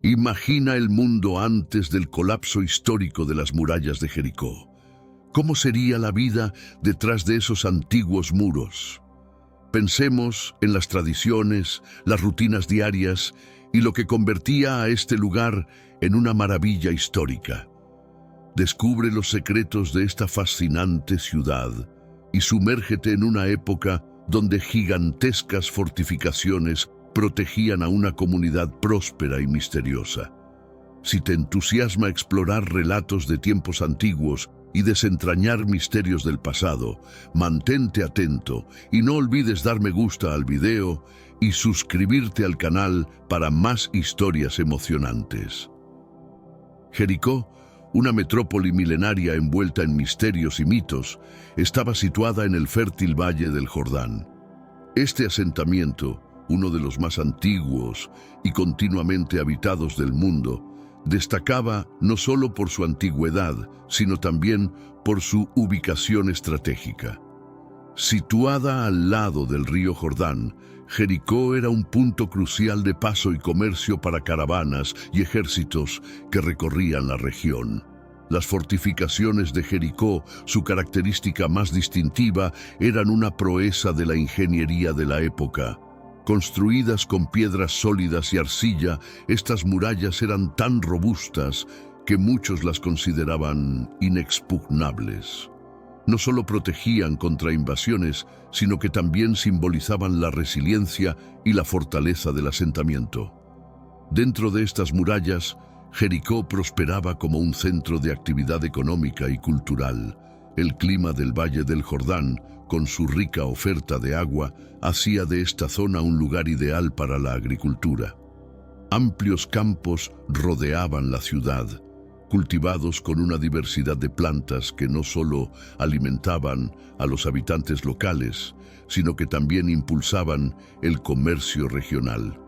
Imagina el mundo antes del colapso histórico de las murallas de Jericó. ¿Cómo sería la vida detrás de esos antiguos muros? Pensemos en las tradiciones, las rutinas diarias y lo que convertía a este lugar en una maravilla histórica. Descubre los secretos de esta fascinante ciudad y sumérgete en una época donde gigantescas fortificaciones protegían a una comunidad próspera y misteriosa. Si te entusiasma explorar relatos de tiempos antiguos y desentrañar misterios del pasado, mantente atento y no olvides dar me gusta al video y suscribirte al canal para más historias emocionantes. Jericó, una metrópoli milenaria envuelta en misterios y mitos, estaba situada en el fértil valle del Jordán. Este asentamiento, uno de los más antiguos y continuamente habitados del mundo, destacaba no solo por su antigüedad, sino también por su ubicación estratégica. Situada al lado del río Jordán, Jericó era un punto crucial de paso y comercio para caravanas y ejércitos que recorrían la región. Las fortificaciones de Jericó, su característica más distintiva, eran una proeza de la ingeniería de la época. Construidas con piedras sólidas y arcilla, estas murallas eran tan robustas que muchos las consideraban inexpugnables. No solo protegían contra invasiones, sino que también simbolizaban la resiliencia y la fortaleza del asentamiento. Dentro de estas murallas, Jericó prosperaba como un centro de actividad económica y cultural. El clima del Valle del Jordán, con su rica oferta de agua, hacía de esta zona un lugar ideal para la agricultura. Amplios campos rodeaban la ciudad, cultivados con una diversidad de plantas que no solo alimentaban a los habitantes locales, sino que también impulsaban el comercio regional.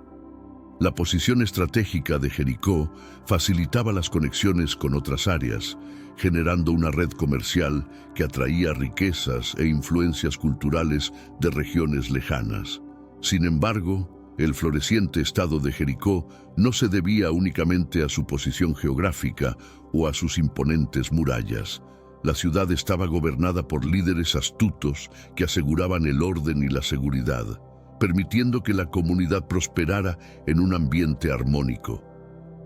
La posición estratégica de Jericó facilitaba las conexiones con otras áreas, generando una red comercial que atraía riquezas e influencias culturales de regiones lejanas. Sin embargo, el floreciente estado de Jericó no se debía únicamente a su posición geográfica o a sus imponentes murallas. La ciudad estaba gobernada por líderes astutos que aseguraban el orden y la seguridad, permitiendo que la comunidad prosperara en un ambiente armónico.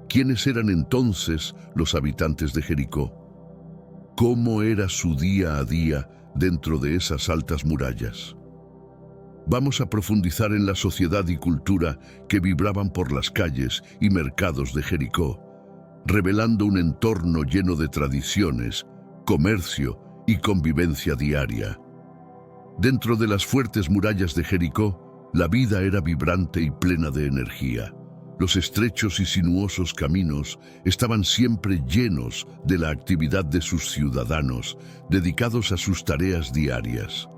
¿Quiénes eran entonces los habitantes de Jericó? ¿Cómo era su día a día dentro de esas altas murallas? Vamos a profundizar en la sociedad y cultura que vibraban por las calles y mercados de Jericó, revelando un entorno lleno de tradiciones, comercio y convivencia diaria. Dentro de las fuertes murallas de Jericó, la vida era vibrante y plena de energía. Los estrechos y sinuosos caminos estaban siempre llenos de la actividad de sus ciudadanos, dedicados a sus tareas diarias.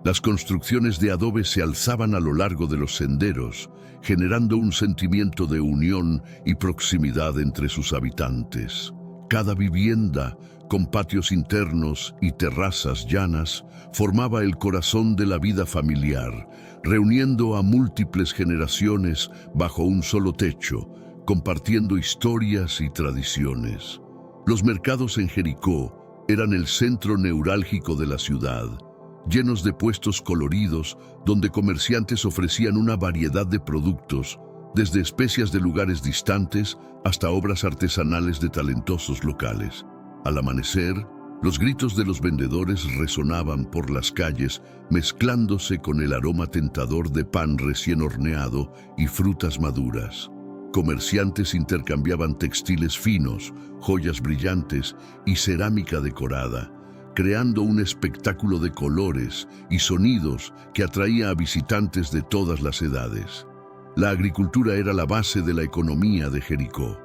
Las construcciones de adobe se alzaban a lo largo de los senderos, generando un sentimiento de unión y proximidad entre sus habitantes. Cada vivienda, con patios internos y terrazas llanas, formaba el corazón de la vida familiar, reuniendo a múltiples generaciones bajo un solo techo, compartiendo historias y tradiciones. Los mercados en Jericó eran el centro neurálgico de la ciudad, llenos de puestos coloridos donde comerciantes ofrecían una variedad de productos, desde especias de lugares distantes hasta obras artesanales de talentosos locales. Al amanecer, los gritos de los vendedores resonaban por las calles, mezclándose con el aroma tentador de pan recién horneado y frutas maduras. Comerciantes intercambiaban textiles finos, joyas brillantes y cerámica decorada, creando un espectáculo de colores y sonidos que atraía a visitantes de todas las edades. La agricultura era la base de la economía de Jericó.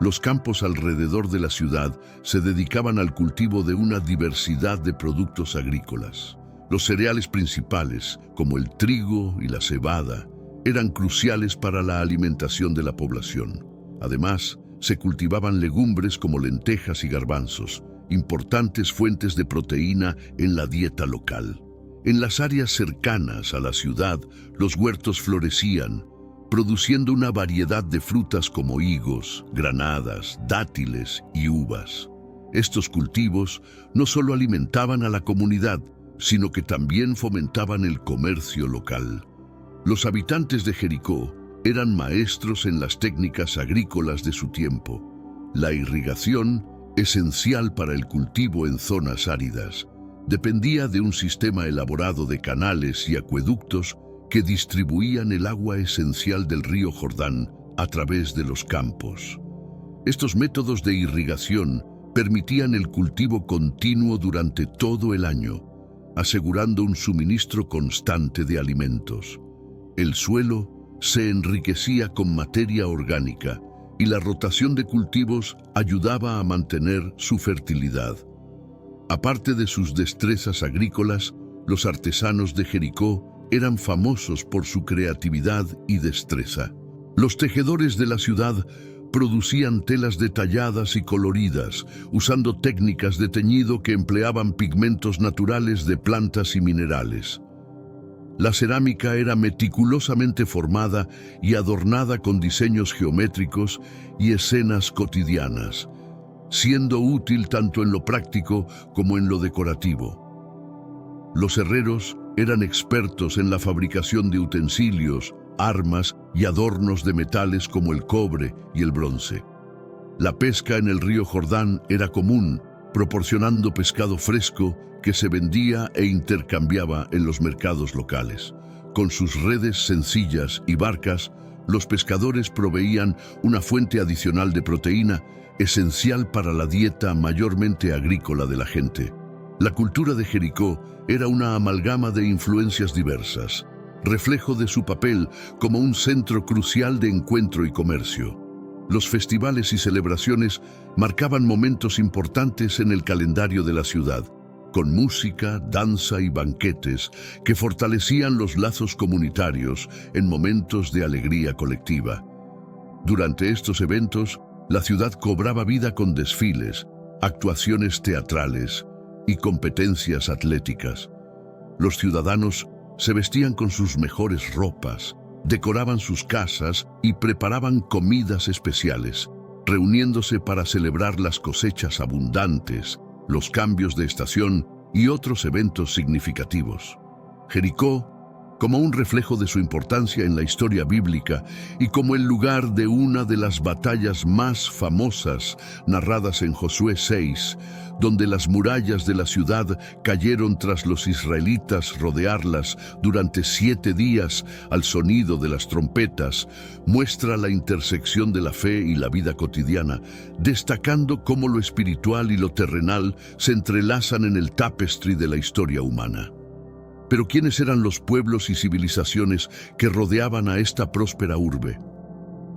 Los campos alrededor de la ciudad se dedicaban al cultivo de una diversidad de productos agrícolas. Los cereales principales, como el trigo y la cebada, eran cruciales para la alimentación de la población. Además, se cultivaban legumbres como lentejas y garbanzos, importantes fuentes de proteína en la dieta local. En las áreas cercanas a la ciudad, los huertos florecían, produciendo una variedad de frutas como higos, granadas, dátiles y uvas. Estos cultivos no solo alimentaban a la comunidad, sino que también fomentaban el comercio local. Los habitantes de Jericó eran maestros en las técnicas agrícolas de su tiempo. La irrigación, esencial para el cultivo en zonas áridas, dependía de un sistema elaborado de canales y acueductos que distribuían el agua esencial del río Jordán a través de los campos. Estos métodos de irrigación permitían el cultivo continuo durante todo el año, asegurando un suministro constante de alimentos. El suelo se enriquecía con materia orgánica y la rotación de cultivos ayudaba a mantener su fertilidad. Aparte de sus destrezas agrícolas, los artesanos de Jericó eran famosos por su creatividad y destreza. Los tejedores de la ciudad producían telas detalladas y coloridas, usando técnicas de teñido que empleaban pigmentos naturales de plantas y minerales. La cerámica era meticulosamente formada y adornada con diseños geométricos y escenas cotidianas, siendo útil tanto en lo práctico como en lo decorativo. Los herreros eran expertos en la fabricación de utensilios, armas y adornos de metales como el cobre y el bronce. La pesca en el río Jordán era común, proporcionando pescado fresco que se vendía e intercambiaba en los mercados locales. Con sus redes sencillas y barcas, los pescadores proveían una fuente adicional de proteína esencial para la dieta mayormente agrícola de la gente. La cultura de Jericó era una amalgama de influencias diversas, reflejo de su papel como un centro crucial de encuentro y comercio. Los festivales y celebraciones marcaban momentos importantes en el calendario de la ciudad, con música, danza y banquetes que fortalecían los lazos comunitarios en momentos de alegría colectiva. Durante estos eventos, la ciudad cobraba vida con desfiles, actuaciones teatrales y competencias atléticas. Los ciudadanos se vestían con sus mejores ropas, decoraban sus casas y preparaban comidas especiales, reuniéndose para celebrar las cosechas abundantes, los cambios de estación y otros eventos significativos. Jericó, como un reflejo de su importancia en la historia bíblica y como el lugar de una de las batallas más famosas narradas en Josué 6, donde las murallas de la ciudad cayeron tras los israelitas rodearlas durante 7 días al sonido de las trompetas, muestra la intersección de la fe y la vida cotidiana, destacando cómo lo espiritual y lo terrenal se entrelazan en el tapestry de la historia humana. Pero ¿quiénes eran los pueblos y civilizaciones que rodeaban a esta próspera urbe?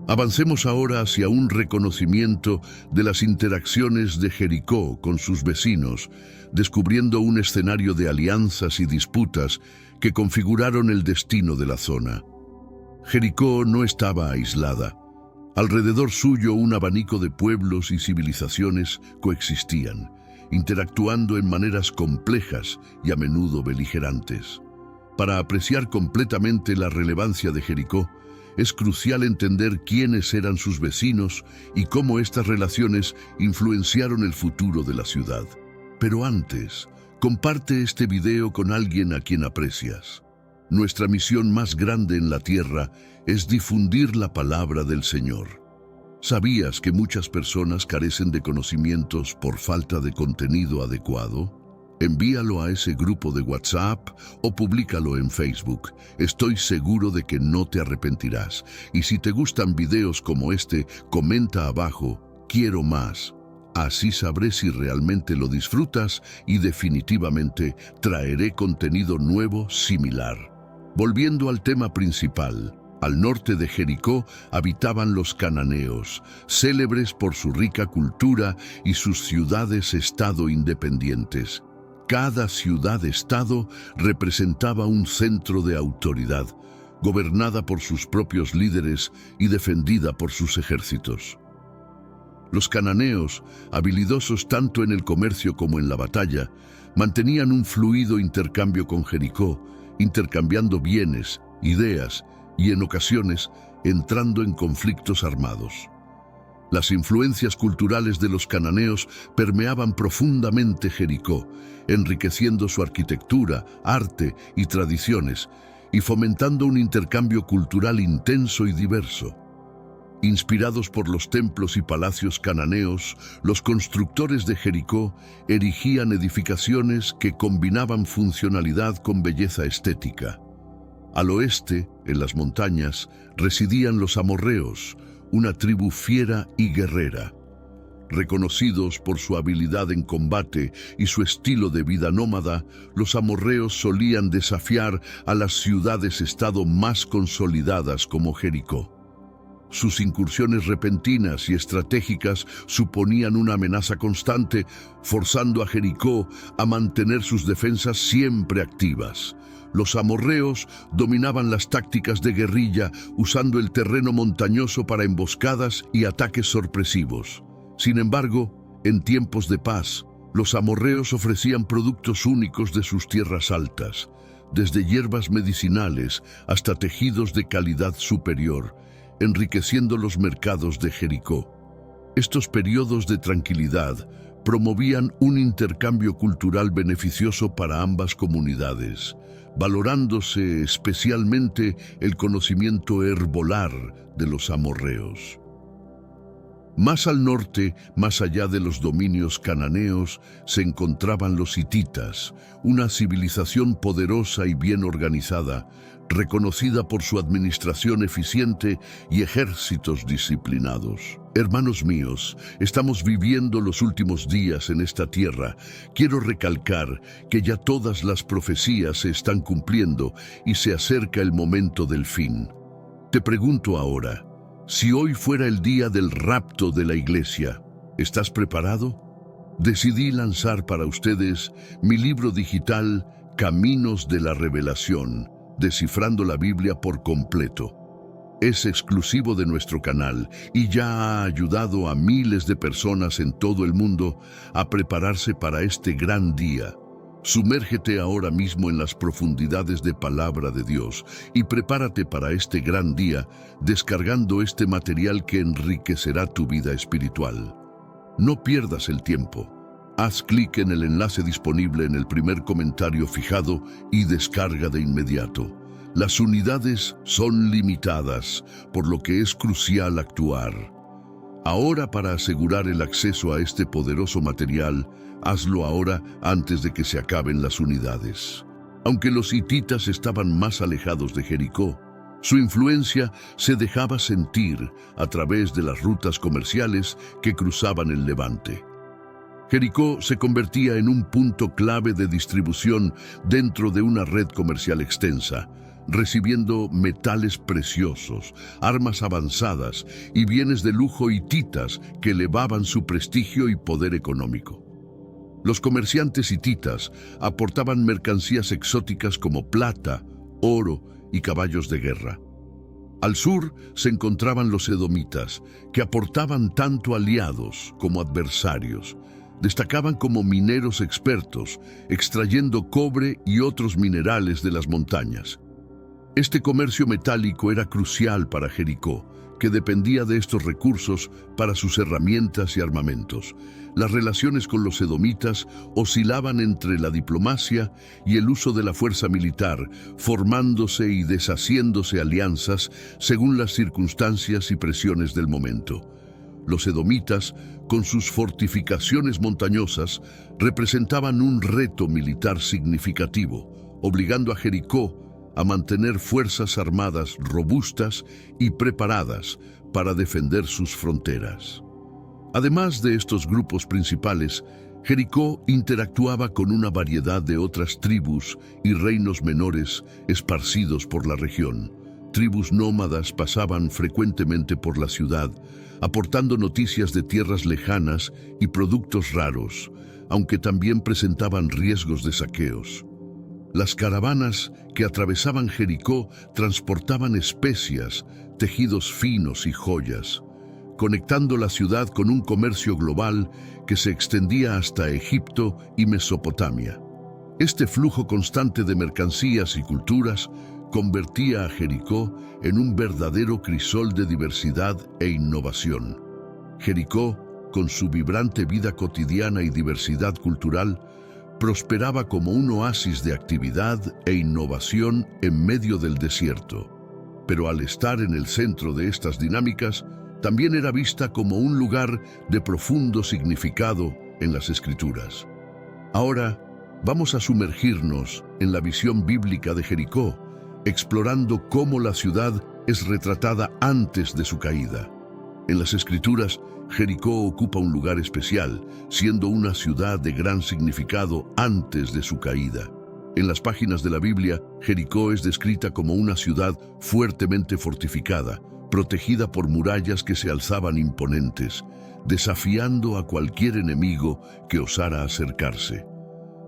Avancemos ahora hacia un reconocimiento de las interacciones de Jericó con sus vecinos, descubriendo un escenario de alianzas y disputas que configuraron el destino de la zona. Jericó no estaba aislada. Alrededor suyo un abanico de pueblos y civilizaciones coexistían, interactuando en maneras complejas y a menudo beligerantes. Para apreciar completamente la relevancia de Jericó, es crucial entender quiénes eran sus vecinos y cómo estas relaciones influenciaron el futuro de la ciudad. Pero antes, comparte este video con alguien a quien aprecias. Nuestra misión más grande en la tierra es difundir la palabra del Señor. ¿Sabías que muchas personas carecen de conocimientos por falta de contenido adecuado? Envíalo a ese grupo de WhatsApp o públicalo en Facebook. Estoy seguro de que no te arrepentirás. Y si te gustan videos como este, comenta abajo, quiero más. Así sabré si realmente lo disfrutas y definitivamente traeré contenido nuevo similar. Volviendo al tema principal. Al norte de Jericó habitaban los cananeos, célebres por su rica cultura y sus ciudades-estado independientes. Cada ciudad-estado representaba un centro de autoridad, gobernada por sus propios líderes y defendida por sus ejércitos. Los cananeos, habilidosos tanto en el comercio como en la batalla, mantenían un fluido intercambio con Jericó, intercambiando bienes, ideas y en ocasiones entrando en conflictos armados. Las influencias culturales de los cananeos permeaban profundamente Jericó, enriqueciendo su arquitectura, arte y tradiciones, y fomentando un intercambio cultural intenso y diverso. Inspirados por los templos y palacios cananeos, los constructores de Jericó erigían edificaciones que combinaban funcionalidad con belleza estética. Al oeste, en las montañas, residían los amorreos, una tribu fiera y guerrera. Reconocidos por su habilidad en combate y su estilo de vida nómada, los amorreos solían desafiar a las ciudades-estado más consolidadas como Jericó. Sus incursiones repentinas y estratégicas suponían una amenaza constante, forzando a Jericó a mantener sus defensas siempre activas. Los amorreos dominaban las tácticas de guerrilla, usando el terreno montañoso para emboscadas y ataques sorpresivos. Sin embargo, en tiempos de paz, los amorreos ofrecían productos únicos de sus tierras altas, desde hierbas medicinales hasta tejidos de calidad superior, enriqueciendo los mercados de Jericó. Estos periodos de tranquilidad promovían un intercambio cultural beneficioso para ambas comunidades, valorándose especialmente el conocimiento herbolar de los amorreos. Más al norte, más allá de los dominios cananeos, se encontraban los hititas, una civilización poderosa y bien organizada, reconocida por su administración eficiente y ejércitos disciplinados. Hermanos míos, estamos viviendo los últimos días en esta tierra. Quiero recalcar que ya todas las profecías se están cumpliendo y se acerca el momento del fin. Te pregunto ahora, si hoy fuera el día del rapto de la iglesia, ¿estás preparado? Decidí lanzar para ustedes mi libro digital Caminos de la Revelación, descifrando la Biblia por completo. Es exclusivo de nuestro canal y ya ha ayudado a miles de personas en todo el mundo a prepararse para este gran día. Sumérgete ahora mismo en las profundidades de Palabra de Dios y prepárate para este gran día descargando este material que enriquecerá tu vida espiritual. No pierdas el tiempo. Haz clic en el enlace disponible en el primer comentario fijado y descarga de inmediato. Las unidades son limitadas, por lo que es crucial actuar. Ahora, para asegurar el acceso a este poderoso material, hazlo ahora antes de que se acaben las unidades. Aunque los hititas estaban más alejados de Jericó, su influencia se dejaba sentir a través de las rutas comerciales que cruzaban el Levante. Jericó se convertía en un punto clave de distribución dentro de una red comercial extensa, recibiendo metales preciosos, armas avanzadas y bienes de lujo hititas que elevaban su prestigio y poder económico. Los comerciantes hititas aportaban mercancías exóticas como plata, oro y caballos de guerra. Al sur se encontraban los edomitas, que aportaban tanto aliados como adversarios. Destacaban como mineros expertos, extrayendo cobre y otros minerales de las montañas. Este comercio metálico era crucial para Jericó, que dependía de estos recursos para sus herramientas y armamentos. Las relaciones con los edomitas oscilaban entre la diplomacia y el uso de la fuerza militar, formándose y deshaciéndose alianzas según las circunstancias y presiones del momento. Los edomitas, con sus fortificaciones montañosas, representaban un reto militar significativo, obligando a Jericó a mantener fuerzas armadas robustas y preparadas para defender sus fronteras. Además de estos grupos principales, Jericó interactuaba con una variedad de otras tribus y reinos menores esparcidos por la región. Tribus nómadas pasaban frecuentemente por la ciudad, aportando noticias de tierras lejanas y productos raros, aunque también presentaban riesgos de saqueos. Las caravanas que atravesaban Jericó transportaban especias, tejidos finos y joyas, conectando la ciudad con un comercio global que se extendía hasta Egipto y Mesopotamia. Este flujo constante de mercancías y culturas convertía a Jericó en un verdadero crisol de diversidad e innovación. Jericó, con su vibrante vida cotidiana y diversidad cultural, prosperaba como un oasis de actividad e innovación en medio del desierto. Pero al estar en el centro de estas dinámicas, también era vista como un lugar de profundo significado en las Escrituras. Ahora, vamos a sumergirnos en la visión bíblica de Jericó, explorando cómo la ciudad es retratada antes de su caída. En las Escrituras, Jericó ocupa un lugar especial, siendo una ciudad de gran significado antes de su caída. En las páginas de la Biblia, Jericó es descrita como una ciudad fuertemente fortificada, protegida por murallas que se alzaban imponentes, desafiando a cualquier enemigo que osara acercarse.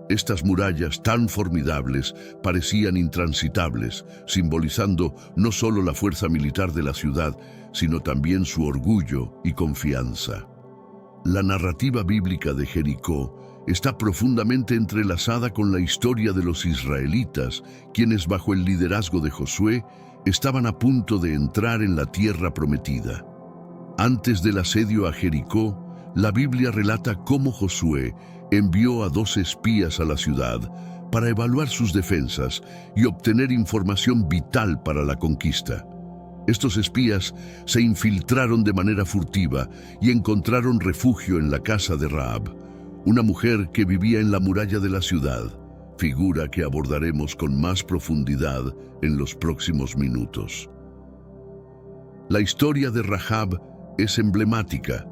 Estas murallas tan formidables parecían intransitables, simbolizando no solo la fuerza militar de la ciudad, sino también su orgullo y confianza. La narrativa bíblica de Jericó está profundamente entrelazada con la historia de los israelitas, quienes bajo el liderazgo de Josué estaban a punto de entrar en la tierra prometida. Antes del asedio a Jericó, la Biblia relata cómo Josué envió a 2 espías a la ciudad para evaluar sus defensas y obtener información vital para la conquista. Estos espías se infiltraron de manera furtiva y encontraron refugio en la casa de Rahab, una mujer que vivía en la muralla de la ciudad, figura que abordaremos con más profundidad en los próximos minutos. La historia de Rahab es emblemática,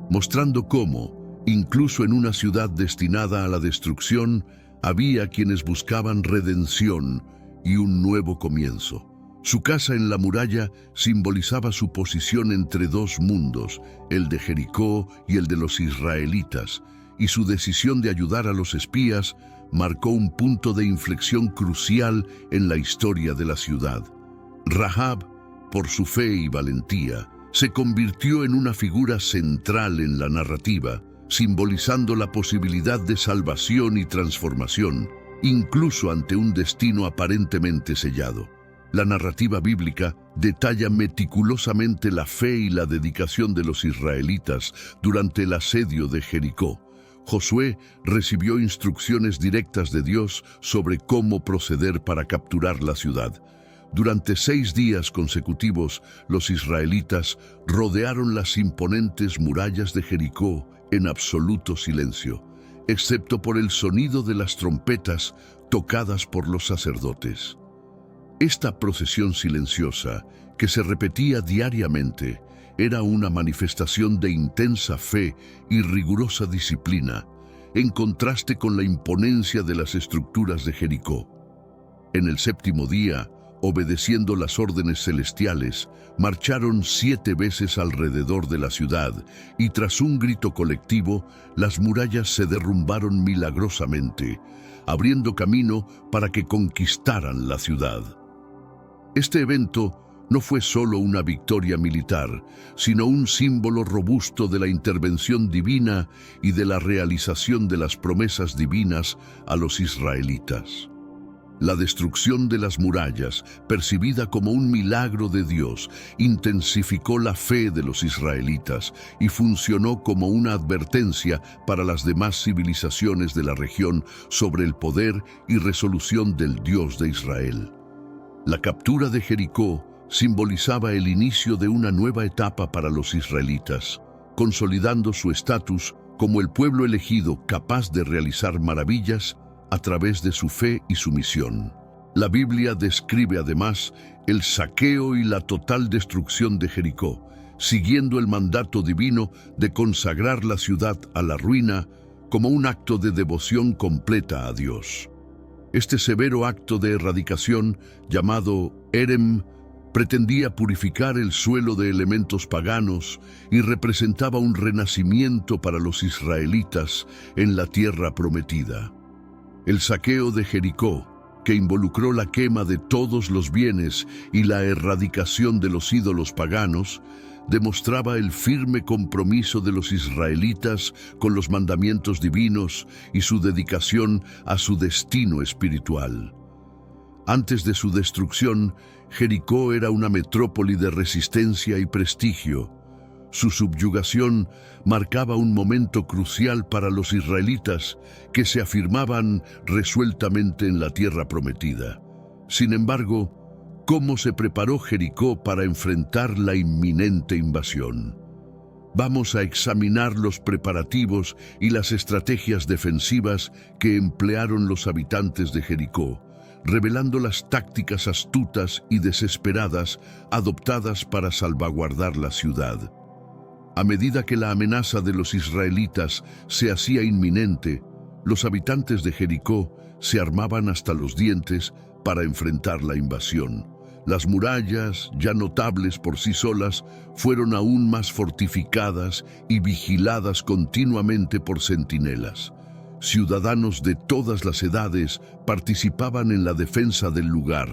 mostrando cómo, incluso en una ciudad destinada a la destrucción, había quienes buscaban redención y un nuevo comienzo. Su casa en la muralla simbolizaba su posición entre 2 mundos, el de Jericó y el de los israelitas, y su decisión de ayudar a los espías marcó un punto de inflexión crucial en la historia de la ciudad. Rahab, por su fe y valentía, se convirtió en una figura central en la narrativa, simbolizando la posibilidad de salvación y transformación, incluso ante un destino aparentemente sellado. La narrativa bíblica detalla meticulosamente la fe y la dedicación de los israelitas durante el asedio de Jericó. Josué recibió instrucciones directas de Dios sobre cómo proceder para capturar la ciudad. Durante 6 días consecutivos, los israelitas rodearon las imponentes murallas de Jericó en absoluto silencio, excepto por el sonido de las trompetas tocadas por los sacerdotes. Esta procesión silenciosa, que se repetía diariamente, era una manifestación de intensa fe y rigurosa disciplina, en contraste con la imponencia de las estructuras de Jericó. En el 7º día, obedeciendo las órdenes celestiales, marcharon 7 veces alrededor de la ciudad y tras un grito colectivo, las murallas se derrumbaron milagrosamente, abriendo camino para que conquistaran la ciudad. Este evento no fue solo una victoria militar, sino un símbolo robusto de la intervención divina y de la realización de las promesas divinas a los israelitas. La destrucción de las murallas, percibida como un milagro de Dios, intensificó la fe de los israelitas y funcionó como una advertencia para las demás civilizaciones de la región sobre el poder y resolución del Dios de Israel. La captura de Jericó simbolizaba el inicio de una nueva etapa para los israelitas, consolidando su estatus como el pueblo elegido capaz de realizar maravillas a través de su fe y su misión. La Biblia describe además el saqueo y la total destrucción de Jericó, siguiendo el mandato divino de consagrar la ciudad a la ruina como un acto de devoción completa a Dios. Este severo acto de erradicación, llamado Herem, pretendía purificar el suelo de elementos paganos y representaba un renacimiento para los israelitas en la tierra prometida. El saqueo de Jericó, que involucró la quema de todos los bienes y la erradicación de los ídolos paganos, demostraba el firme compromiso de los israelitas con los mandamientos divinos y su dedicación a su destino espiritual. Antes de su destrucción, Jericó era una metrópoli de resistencia y prestigio. Su subyugación marcaba un momento crucial para los israelitas que se afirmaban resueltamente en la tierra prometida. Sin embargo, ¿cómo se preparó Jericó para enfrentar la inminente invasión? Vamos a examinar los preparativos y las estrategias defensivas que emplearon los habitantes de Jericó, revelando las tácticas astutas y desesperadas adoptadas para salvaguardar la ciudad. A medida que la amenaza de los israelitas se hacía inminente, los habitantes de Jericó se armaban hasta los dientes para enfrentar la invasión. Las murallas, ya notables por sí solas, fueron aún más fortificadas y vigiladas continuamente por centinelas. Ciudadanos de todas las edades participaban en la defensa del lugar,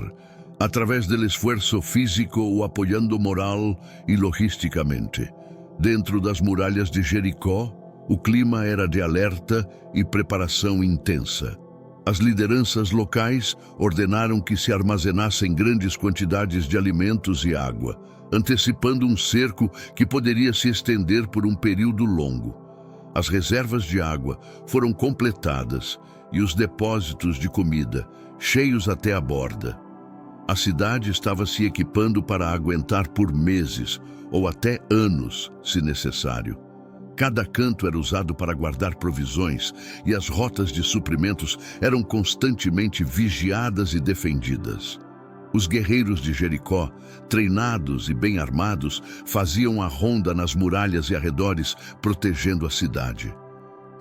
a través del esfuerzo físico o apoyando moral y logísticamente. Dentro das muralhas de Jericó, o clima era de alerta e preparação intensa. As lideranças locais ordenaram que se armazenassem grandes quantidades de alimentos e água, antecipando um cerco que poderia se estender por um período longo. As reservas de água foram completadas e os depósitos de comida, cheios até a borda. A cidade estava se equipando para aguentar por meses ou até anos, se necessário. Cada canto era usado para guardar provisões e as rotas de suprimentos eram constantemente vigiadas e defendidas. Os guerreiros de Jericó, treinados e bem armados, faziam a ronda nas muralhas e arredores, protegendo a cidade.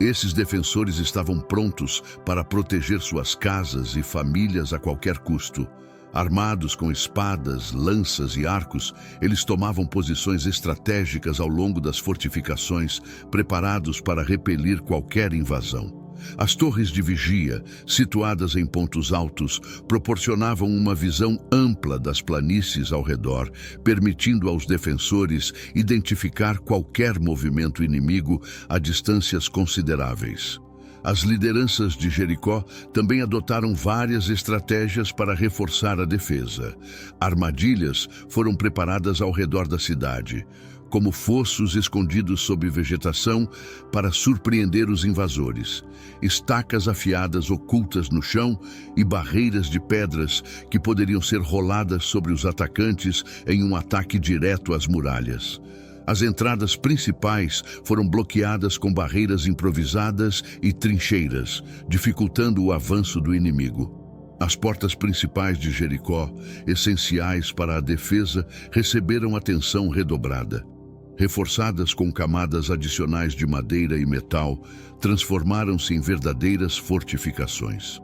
Esses defensores estavam prontos para proteger suas casas e famílias a qualquer custo. Armados com espadas, lanças e arcos, eles tomavam posições estratégicas ao longo das fortificações, preparados para repelir qualquer invasão. As torres de vigia, situadas em pontos altos, proporcionavam uma visão ampla das planícies ao redor, permitindo aos defensores identificar qualquer movimento inimigo a distâncias consideráveis. As lideranças de Jericó também adotaram várias estratégias para reforçar a defesa. Armadilhas foram preparadas ao redor da cidade, como fossos escondidos sob vegetação para surpreender os invasores, estacas afiadas ocultas no chão e barreiras de pedras que poderiam ser roladas sobre os atacantes em um ataque direto às muralhas. As entradas principais foram bloqueadas com barreiras improvisadas e trincheiras, dificultando o avanço do inimigo. As portas principais de Jericó, essenciais para a defesa, receberam atenção redobrada. Reforçadas com camadas adicionais de madeira e metal, transformaram-se em verdadeiras fortificações.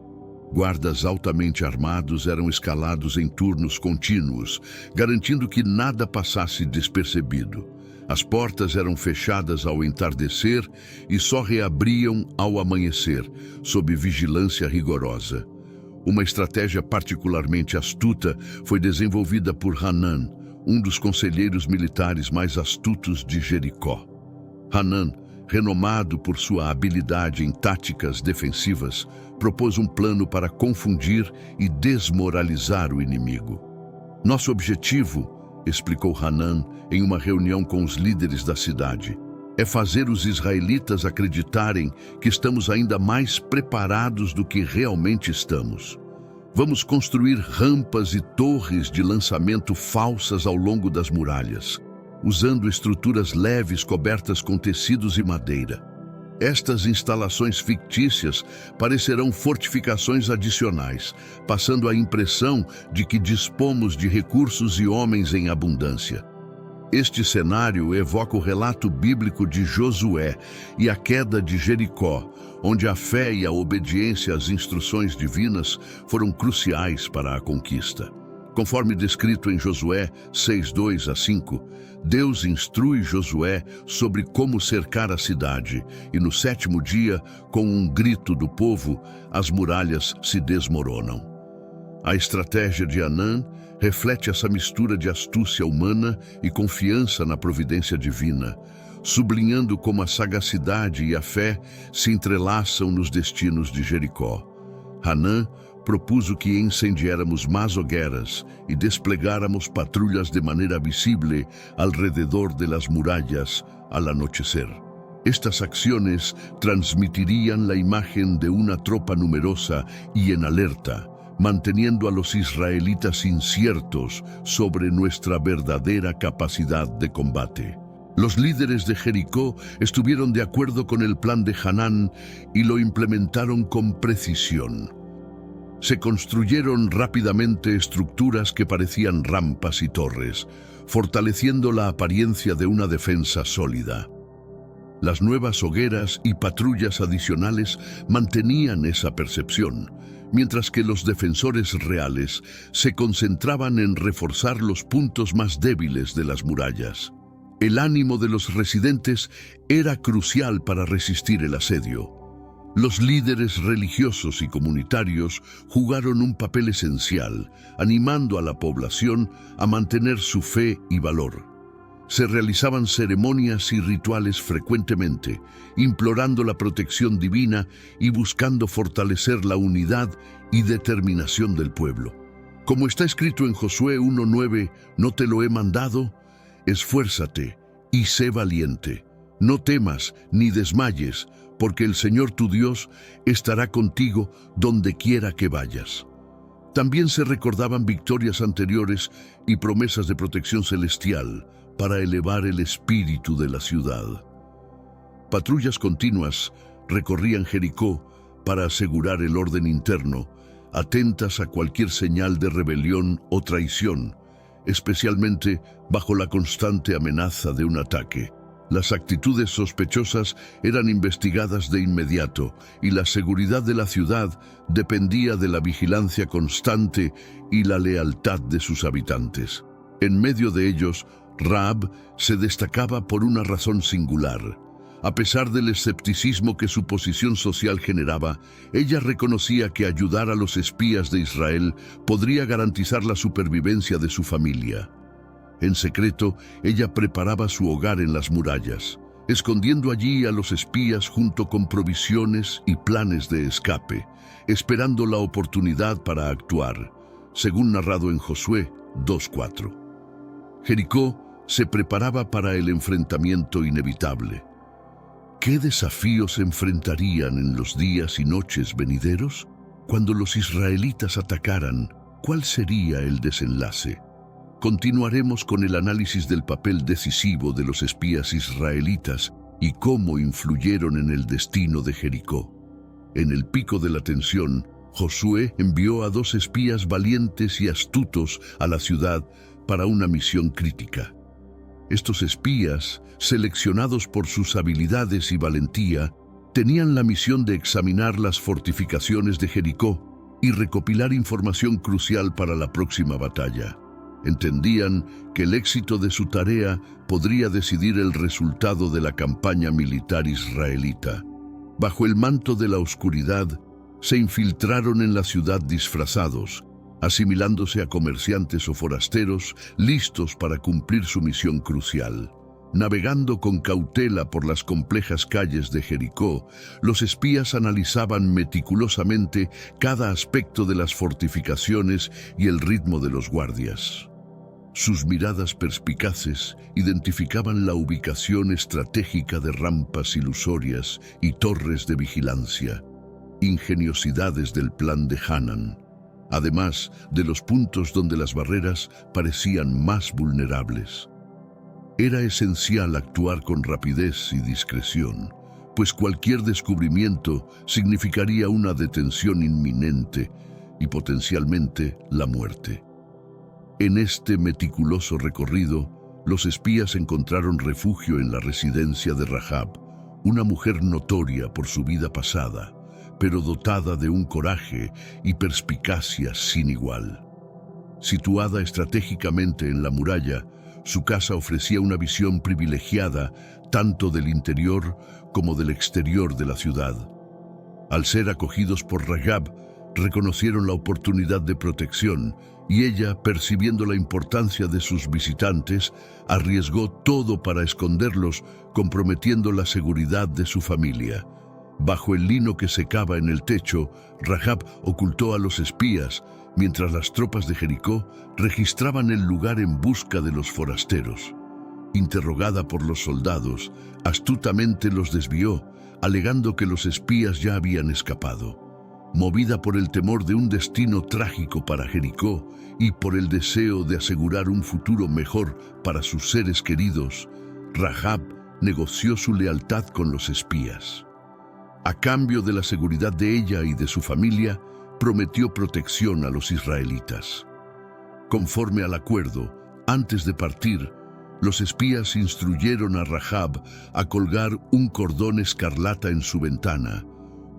Guardas altamente armados eram escalados em turnos contínuos, garantindo que nada passasse despercebido. As portas eram fechadas ao entardecer e só reabriam ao amanhecer, sob vigilância rigorosa. Uma estratégia particularmente astuta foi desenvolvida por Hanã, um dos conselheiros militares mais astutos de Jericó. Hanã, renomado por sua habilidade em táticas defensivas, propôs um plano para confundir e desmoralizar o inimigo. Nosso objetivo, explicou Hanã em uma reunião com os líderes da cidade, é fazer os israelitas acreditarem que estamos ainda mais preparados do que realmente estamos. Vamos construir rampas e torres de lançamento falsas ao longo das muralhas, usando estruturas leves cobertas com tecidos e madeira. Estas instalações fictícias parecerão fortificações adicionais, passando a impressão de que dispomos de recursos e homens em abundância. Este cenário evoca o relato bíblico de Josué e a queda de Jericó, onde a fé e a obediência às instruções divinas foram cruciais para a conquista. Conforme descrito em Josué 6:2-5, Deus instrui Josué sobre como cercar a cidade, e no 7º dia, com um grito do povo, as muralhas se desmoronam. A estratégia de Hanã reflete essa mistura de astúcia humana e confiança na providência divina, sublinhando como a sagacidade e a fé se entrelaçam nos destinos de Jericó. Hanã propuso que incendiáramos más hogueras y desplegáramos patrullas de manera visible alrededor de las murallas al anochecer. Estas acciones transmitirían la imagen de una tropa numerosa y en alerta, manteniendo a los israelitas inciertos sobre nuestra verdadera capacidad de combate. Los líderes de Jericó estuvieron de acuerdo con el plan de Hanán y lo implementaron con precisión. Se construyeron rápidamente estructuras que parecían rampas y torres, fortaleciendo la apariencia de una defensa sólida. Las nuevas hogueras y patrullas adicionales mantenían esa percepción, mientras que los defensores reales se concentraban en reforzar los puntos más débiles de las murallas. El ánimo de los residentes era crucial para resistir el asedio. Los líderes religiosos y comunitarios jugaron un papel esencial, animando a la población a mantener su fe y valor. Se realizaban ceremonias y rituales frecuentemente, implorando la protección divina y buscando fortalecer la unidad y determinación del pueblo. Como está escrito en Josué 1:9, ¿no te lo he mandado? Esfuérzate y sé valiente. No temas ni desmayes, porque el Señor tu Dios estará contigo donde quiera que vayas. También se recordaban victorias anteriores y promesas de protección celestial para elevar el espíritu de la ciudad. Patrullas continuas recorrían Jericó para asegurar el orden interno, atentas a cualquier señal de rebelión o traición, especialmente bajo la constante amenaza de un ataque. Las actitudes sospechosas eran investigadas de inmediato y la seguridad de la ciudad dependía de la vigilancia constante y la lealtad de sus habitantes. En medio de ellos, Rahab se destacaba por una razón singular. A pesar del escepticismo que su posición social generaba, ella reconocía que ayudar a los espías de Israel podría garantizar la supervivencia de su familia. En secreto, ella preparaba su hogar en las murallas, escondiendo allí a los espías junto con provisiones y planes de escape, esperando la oportunidad para actuar, según narrado en Josué 2:4. Jericó se preparaba para el enfrentamiento inevitable. ¿Qué desafíos enfrentarían en los días y noches venideros? Cuando los israelitas atacaran, ¿cuál sería el desenlace? Continuaremos con el análisis del papel decisivo de los espías israelitas y cómo influyeron en el destino de Jericó. En el pico de la tensión, Josué envió a 2 espías valientes y astutos a la ciudad para una misión crítica. Estos espías, seleccionados por sus habilidades y valentía, tenían la misión de examinar las fortificaciones de Jericó y recopilar información crucial para la próxima batalla. Entendían que el éxito de su tarea podría decidir el resultado de la campaña militar israelita. Bajo el manto de la oscuridad, se infiltraron en la ciudad disfrazados, asimilándose a comerciantes o forasteros listos para cumplir su misión crucial. Navegando con cautela por las complejas calles de Jericó, los espías analizaban meticulosamente cada aspecto de las fortificaciones y el ritmo de los guardias. Sus miradas perspicaces identificaban la ubicación estratégica de rampas ilusorias y torres de vigilancia, ingeniosidades del plan de Hanán, además de los puntos donde las barreras parecían más vulnerables. Era esencial actuar con rapidez y discreción, pues cualquier descubrimiento significaría una detención inminente y potencialmente la muerte. En este meticuloso recorrido, los espías encontraron refugio en la residencia de Rahab, una mujer notoria por su vida pasada, pero dotada de un coraje y perspicacia sin igual. Situada estratégicamente en la muralla, su casa ofrecía una visión privilegiada tanto del interior como del exterior de la ciudad. Al ser acogidos por Rahab, reconocieron la oportunidad de protección y ella, percibiendo la importancia de sus visitantes, arriesgó todo para esconderlos, comprometiendo la seguridad de su familia. Bajo el lino que secaba en el techo, Rahab ocultó a los espías, mientras las tropas de Jericó registraban el lugar en busca de los forasteros. Interrogada por los soldados, astutamente los desvió, alegando que los espías ya habían escapado. Movida por el temor de un destino trágico para Jericó y por el deseo de asegurar un futuro mejor para sus seres queridos, Rahab negoció su lealtad con los espías. A cambio de la seguridad de ella y de su familia, prometió protección a los israelitas. Conforme al acuerdo, antes de partir, los espías instruyeron a Rahab a colgar un cordón escarlata en su ventana,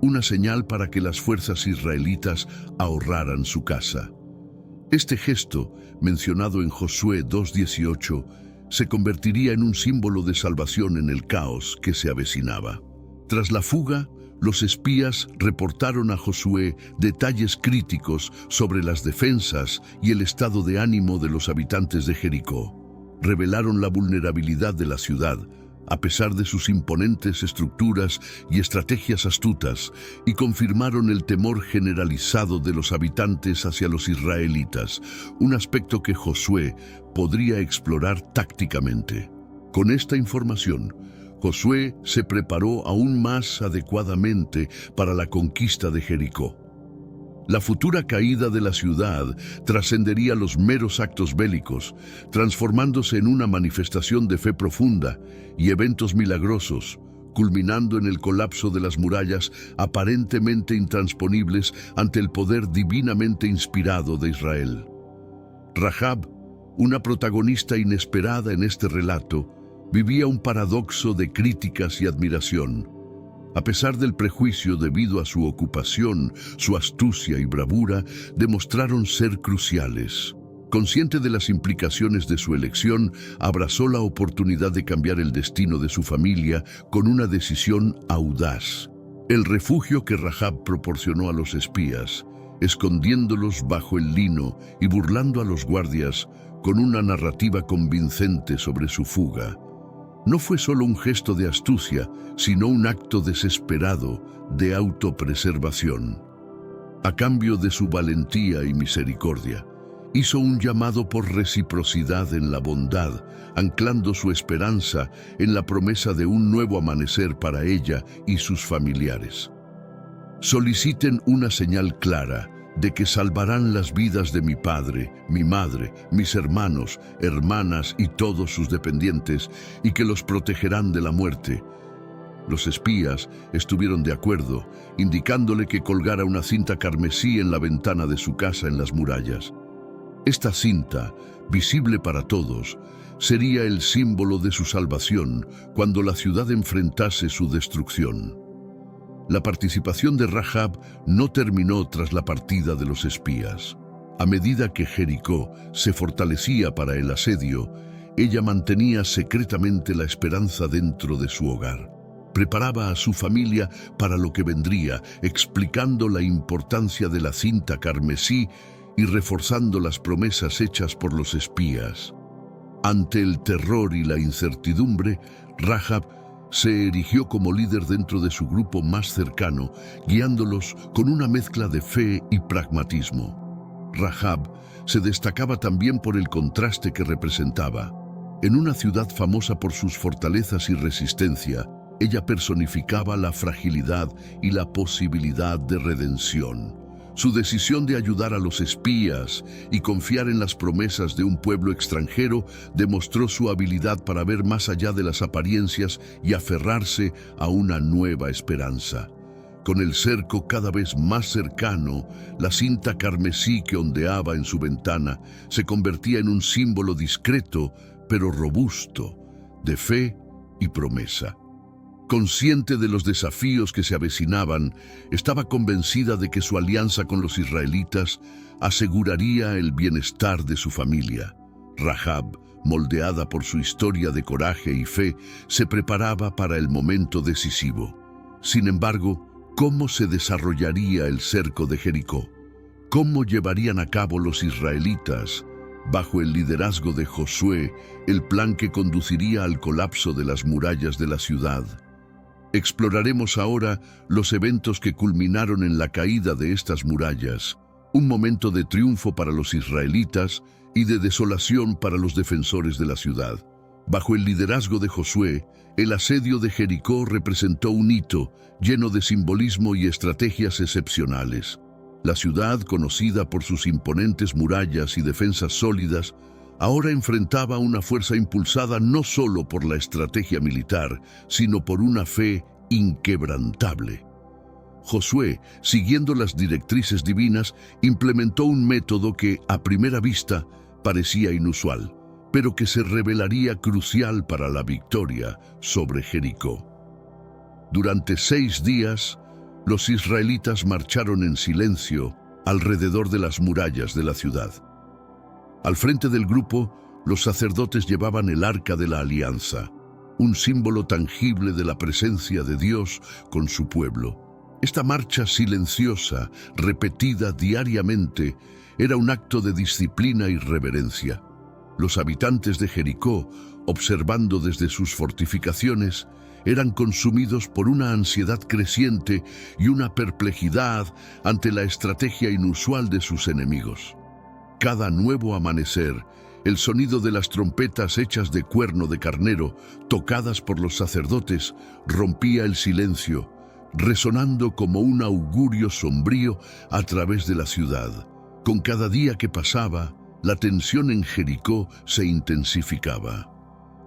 una señal para que las fuerzas israelitas ahorraran su casa. Este gesto, mencionado en Josué 2:18, se convertiría en un símbolo de salvación en el caos que se avecinaba. Tras la fuga, los espías reportaron a Josué detalles críticos sobre las defensas y el estado de ánimo de los habitantes de Jericó. Revelaron la vulnerabilidad de la ciudad, a pesar de sus imponentes estructuras y estrategias astutas, y confirmaron el temor generalizado de los habitantes hacia los israelitas, un aspecto que Josué podría explorar tácticamente. Con esta información, Josué se preparó aún más adecuadamente para la conquista de Jericó. La futura caída de la ciudad trascendería los meros actos bélicos, transformándose en una manifestación de fe profunda y eventos milagrosos, culminando en el colapso de las murallas aparentemente intransponibles ante el poder divinamente inspirado de Israel. Rahab, una protagonista inesperada en este relato, vivía un paradoxo de críticas y admiración. A pesar del prejuicio debido a su ocupación, su astucia y bravura demostraron ser cruciales. Consciente de las implicaciones de su elección, abrazó la oportunidad de cambiar el destino de su familia con una decisión audaz. El refugio que Rahab proporcionó a los espías, escondiéndolos bajo el lino y burlando a los guardias con una narrativa convincente sobre su fuga, no fue solo un gesto de astucia, sino un acto desesperado de autopreservación. A cambio de su valentía y misericordia, hizo un llamado por reciprocidad en la bondad, anclando su esperanza en la promesa de un nuevo amanecer para ella y sus familiares. Soliciten una señal clara de que salvarán las vidas de mi padre, mi madre, mis hermanos, hermanas y todos sus dependientes, y que los protegerán de la muerte. Los espías estuvieron de acuerdo, indicándole que colgara una cinta carmesí en la ventana de su casa en las murallas. Esta cinta, visible para todos, sería el símbolo de su salvación cuando la ciudad enfrentase su destrucción. La participación de Rahab no terminó tras la partida de los espías. A medida que Jericó se fortalecía para el asedio, ella mantenía secretamente la esperanza dentro de su hogar. Preparaba a su familia para lo que vendría, explicando la importancia de la cinta carmesí y reforzando las promesas hechas por los espías. Ante el terror y la incertidumbre, Rahab se erigió como líder dentro de su grupo más cercano, guiándolos con una mezcla de fe y pragmatismo. Rahab se destacaba también por el contraste que representaba. En una ciudad famosa por sus fortalezas y resistencia, ella personificaba la fragilidad y la posibilidad de redención. Su decisión de ayudar a los espías y confiar en las promesas de un pueblo extranjero demostró su habilidad para ver más allá de las apariencias y aferrarse a una nueva esperanza. Con el cerco cada vez más cercano, la cinta carmesí que ondeaba en su ventana se convertía en un símbolo discreto pero robusto de fe y promesa. Consciente de los desafíos que se avecinaban, estaba convencida de que su alianza con los israelitas aseguraría el bienestar de su familia. Rahab, moldeada por su historia de coraje y fe, se preparaba para el momento decisivo. Sin embargo, ¿cómo se desarrollaría el cerco de Jericó? ¿Cómo llevarían a cabo los israelitas, bajo el liderazgo de Josué, el plan que conduciría al colapso de las murallas de la ciudad? Exploraremos ahora los eventos que culminaron en la caída de estas murallas, un momento de triunfo para los israelitas y de desolación para los defensores de la ciudad. Bajo el liderazgo de Josué, el asedio de Jericó representó un hito lleno de simbolismo y estrategias excepcionales. La ciudad, conocida por sus imponentes murallas y defensas sólidas, ahora enfrentaba una fuerza impulsada no solo por la estrategia militar, sino por una fe inquebrantable. Josué, siguiendo las directrices divinas, implementó un método que, a primera vista, parecía inusual, pero que se revelaría crucial para la victoria sobre Jericó. Durante 6 días, los israelitas marcharon en silencio alrededor de las murallas de la ciudad. Al frente del grupo, los sacerdotes llevaban el Arca de la Alianza, un símbolo tangible de la presencia de Dios con su pueblo. Esta marcha silenciosa, repetida diariamente, era un acto de disciplina y reverencia. Los habitantes de Jericó, observando desde sus fortificaciones, eran consumidos por una ansiedad creciente y una perplejidad ante la estrategia inusual de sus enemigos. Cada nuevo amanecer, el sonido de las trompetas hechas de cuerno de carnero, tocadas por los sacerdotes, rompía el silencio, resonando como un augurio sombrío a través de la ciudad. Con cada día que pasaba, la tensión en Jericó se intensificaba.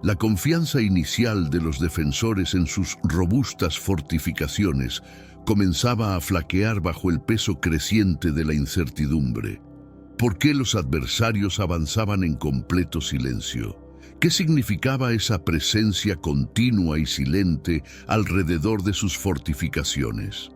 La confianza inicial de los defensores en sus robustas fortificaciones comenzaba a flaquear bajo el peso creciente de la incertidumbre. ¿Por qué los adversarios avanzaban en completo silencio? ¿Qué significaba esa presencia continua y silente alrededor de sus fortificaciones?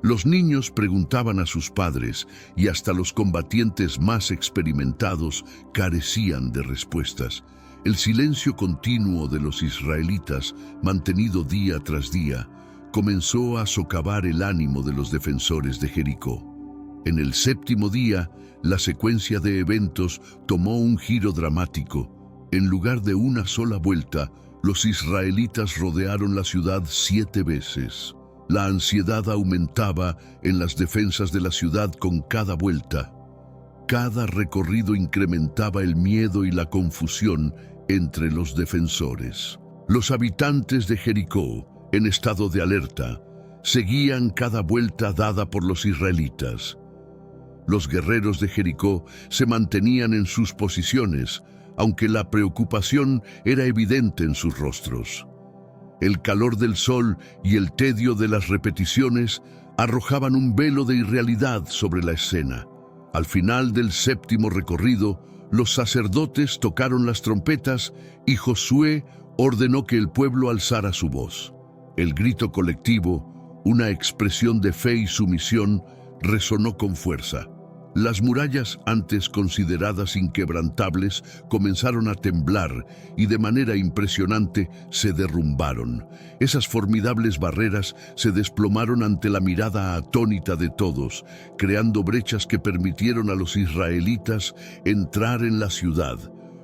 Los niños preguntaban a sus padres y hasta los combatientes más experimentados carecían de respuestas. El silencio continuo de los israelitas, mantenido día tras día, comenzó a socavar el ánimo de los defensores de Jericó. En el 7º día, la secuencia de eventos tomó un giro dramático. En lugar de una sola vuelta, los israelitas rodearon la ciudad 7 veces. La ansiedad aumentaba en las defensas de la ciudad con cada vuelta. Cada recorrido incrementaba el miedo y la confusión entre los defensores. Los habitantes de Jericó, en estado de alerta, seguían cada vuelta dada por los israelitas. Los guerreros de Jericó se mantenían en sus posiciones, aunque la preocupación era evidente en sus rostros. El calor del sol y el tedio de las repeticiones arrojaban un velo de irrealidad sobre la escena. Al final del 7º recorrido, los sacerdotes tocaron las trompetas y Josué ordenó que el pueblo alzara su voz. El grito colectivo, una expresión de fe y sumisión, resonó con fuerza. Las murallas, antes consideradas inquebrantables, comenzaron a temblar y de manera impresionante se derrumbaron. Esas formidables barreras se desplomaron ante la mirada atónita de todos, creando brechas que permitieron a los israelitas entrar en la ciudad.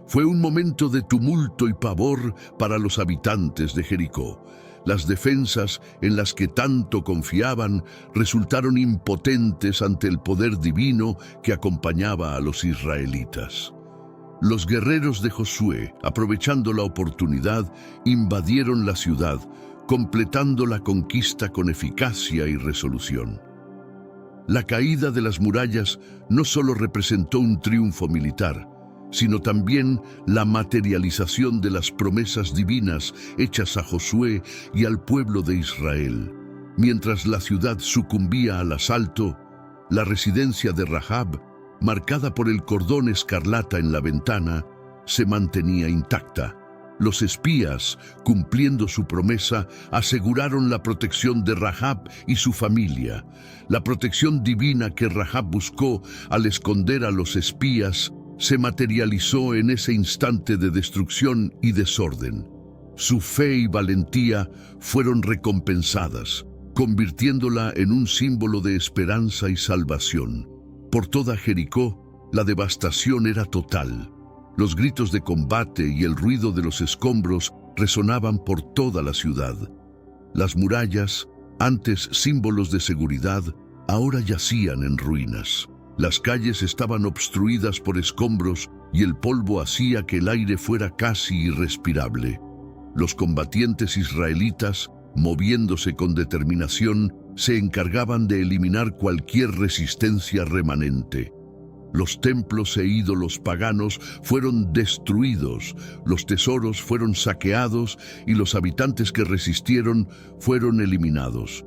Fue un momento de tumulto y pavor para los habitantes de Jericó. Las defensas en las que tanto confiaban resultaron impotentes ante el poder divino que acompañaba a los israelitas. Los guerreros de Josué, aprovechando la oportunidad, invadieron la ciudad, completando la conquista con eficacia y resolución. La caída de las murallas no solo representó un triunfo militar, sino también la materialización de las promesas divinas hechas a Josué y al pueblo de Israel. Mientras la ciudad sucumbía al asalto, la residencia de Rahab, marcada por el cordón escarlata en la ventana, se mantenía intacta. Los espías, cumpliendo su promesa, aseguraron la protección de Rahab y su familia. La protección divina que Rahab buscó al esconder a los espías se materializó en ese instante de destrucción y desorden. Su fe y valentía fueron recompensadas, convirtiéndola en un símbolo de esperanza y salvación. Por toda Jericó, la devastación era total. Los gritos de combate y el ruido de los escombros resonaban por toda la ciudad. Las murallas, antes símbolos de seguridad, ahora yacían en ruinas. Las calles estaban obstruidas por escombros y el polvo hacía que el aire fuera casi irrespirable. Los combatientes israelitas, moviéndose con determinación, se encargaban de eliminar cualquier resistencia remanente. Los templos e ídolos paganos fueron destruidos, los tesoros fueron saqueados y los habitantes que resistieron fueron eliminados.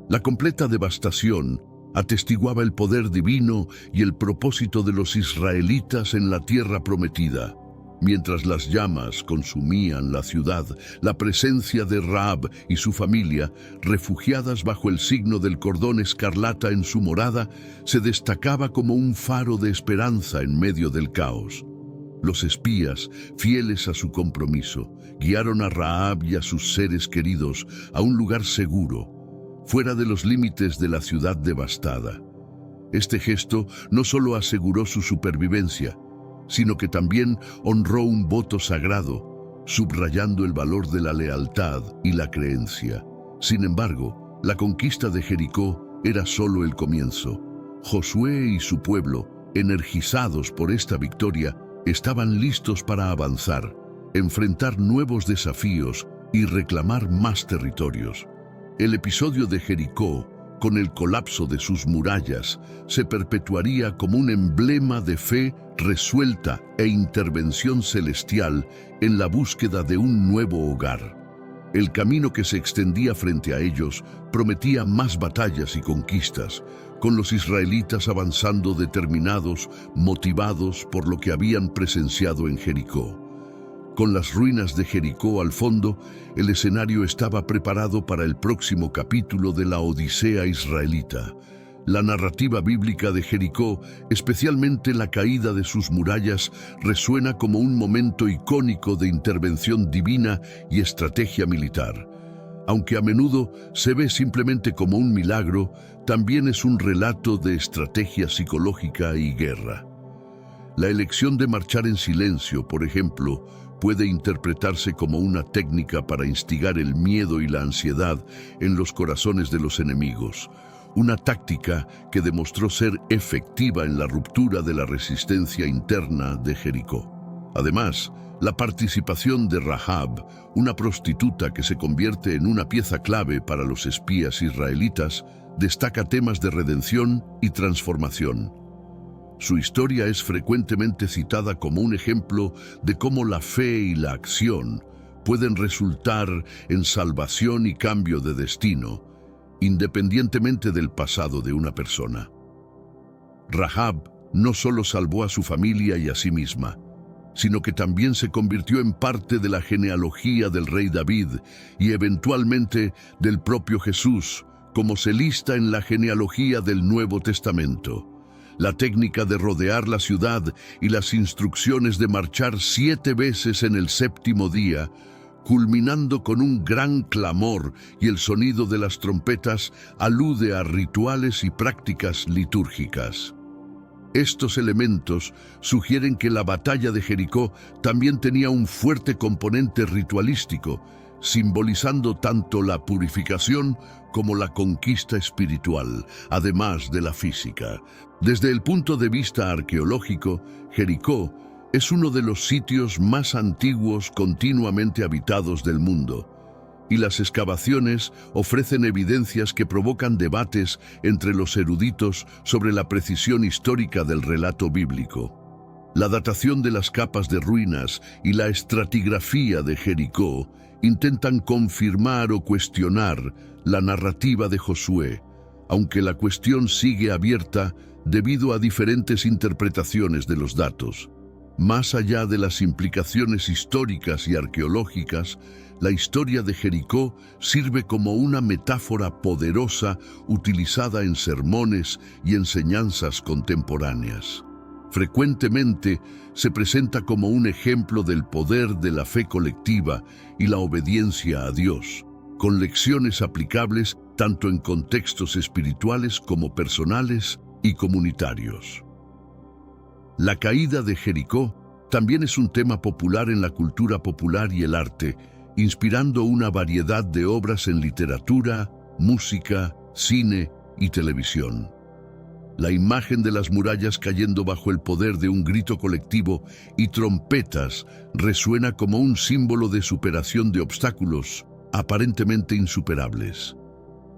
La completa devastación atestiguaba el poder divino y el propósito de los israelitas en la tierra prometida. Mientras las llamas consumían la ciudad, la presencia de Rahab y su familia, refugiadas bajo el signo del cordón escarlata en su morada, se destacaba como un faro de esperanza en medio del caos. Los espías, fieles a su compromiso, guiaron a Rahab y a sus seres queridos a un lugar seguro, fuera de los límites de la ciudad devastada. Este gesto no solo aseguró su supervivencia, sino que también honró un voto sagrado, subrayando el valor de la lealtad y la creencia. Sin embargo, la conquista de Jericó era solo el comienzo. Josué y su pueblo, energizados por esta victoria, estaban listos para avanzar, enfrentar nuevos desafíos y reclamar más territorios. El episodio de Jericó, con el colapso de sus murallas, se perpetuaría como un emblema de fe resuelta e intervención celestial en la búsqueda de un nuevo hogar. El camino que se extendía frente a ellos prometía más batallas y conquistas, con los israelitas avanzando determinados, motivados por lo que habían presenciado en Jericó. Con las ruinas de Jericó al fondo, el escenario estaba preparado para el próximo capítulo de la Odisea israelita. La narrativa bíblica de Jericó, especialmente la caída de sus murallas, resuena como un momento icónico de intervención divina y estrategia militar. Aunque a menudo se ve simplemente como un milagro, también es un relato de estrategia psicológica y guerra. La elección de marchar en silencio, por ejemplo, puede interpretarse como una técnica para instigar el miedo y la ansiedad en los corazones de los enemigos, una táctica que demostró ser efectiva en la ruptura de la resistencia interna de Jericó. Además, la participación de Rahab, una prostituta que se convierte en una pieza clave para los espías israelitas, destaca temas de redención y transformación. Su historia es frecuentemente citada como un ejemplo de cómo la fe y la acción pueden resultar en salvación y cambio de destino, independientemente del pasado de una persona. Rahab no solo salvó a su familia y a sí misma, sino que también se convirtió en parte de la genealogía del rey David y eventualmente del propio Jesús, como se lista en la genealogía del Nuevo Testamento. La técnica de rodear la ciudad y las instrucciones de marchar 7 veces en el 7º día, culminando con un gran clamor y el sonido de las trompetas, alude a rituales y prácticas litúrgicas. Estos elementos sugieren que la batalla de Jericó también tenía un fuerte componente ritualístico, simbolizando tanto la purificación como la conquista espiritual, además de la física. Desde el punto de vista arqueológico, Jericó es uno de los sitios más antiguos continuamente habitados del mundo, y las excavaciones ofrecen evidencias que provocan debates entre los eruditos sobre la precisión histórica del relato bíblico. La datación de las capas de ruinas y la estratigrafía de Jericó intentan confirmar o cuestionar la narrativa de Josué, aunque la cuestión sigue abierta debido a diferentes interpretaciones de los datos. Más allá de las implicaciones históricas y arqueológicas, la historia de Jericó sirve como una metáfora poderosa utilizada en sermones y enseñanzas contemporáneas. Frecuentemente se presenta como un ejemplo del poder de la fe colectiva y la obediencia a Dios, con lecciones aplicables tanto en contextos espirituales como personales y comunitarios. La caída de Jericó también es un tema popular en la cultura popular y el arte, inspirando una variedad de obras en literatura, música, cine y televisión. La imagen de las murallas cayendo bajo el poder de un grito colectivo y trompetas resuena como un símbolo de superación de obstáculos aparentemente insuperables.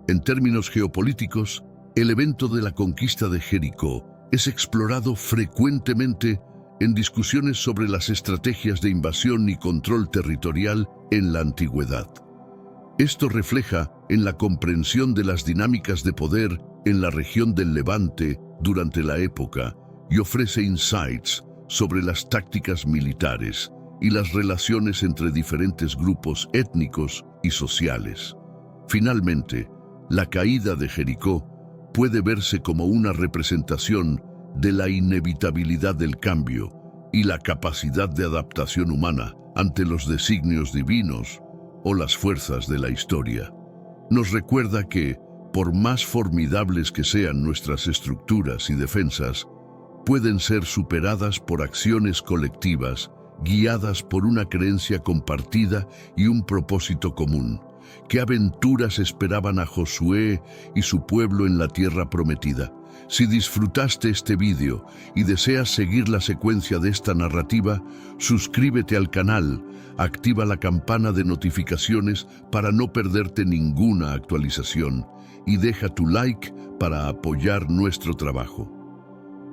En términos geopolíticos, el evento de la conquista de Jericó es explorado frecuentemente en discusiones sobre las estrategias de invasión y control territorial en la antigüedad. Esto refleja en la comprensión de las dinámicas de poder en la región del Levante durante la época y ofrece insights sobre las tácticas militares y las relaciones entre diferentes grupos étnicos y sociales. Finalmente, la caída de Jericó puede verse como una representación de la inevitabilidad del cambio y la capacidad de adaptación humana ante los designios divinos o las fuerzas de la historia. Nos recuerda que, por más formidables que sean nuestras estructuras y defensas, pueden ser superadas por acciones colectivas guiadas por una creencia compartida y un propósito común. ¿Qué aventuras esperaban a Josué y su pueblo en la tierra prometida? Si disfrutaste este vídeo y deseas seguir la secuencia de esta narrativa, suscríbete al canal, activa la campana de notificaciones para no perderte ninguna actualización y deja tu like para apoyar nuestro trabajo.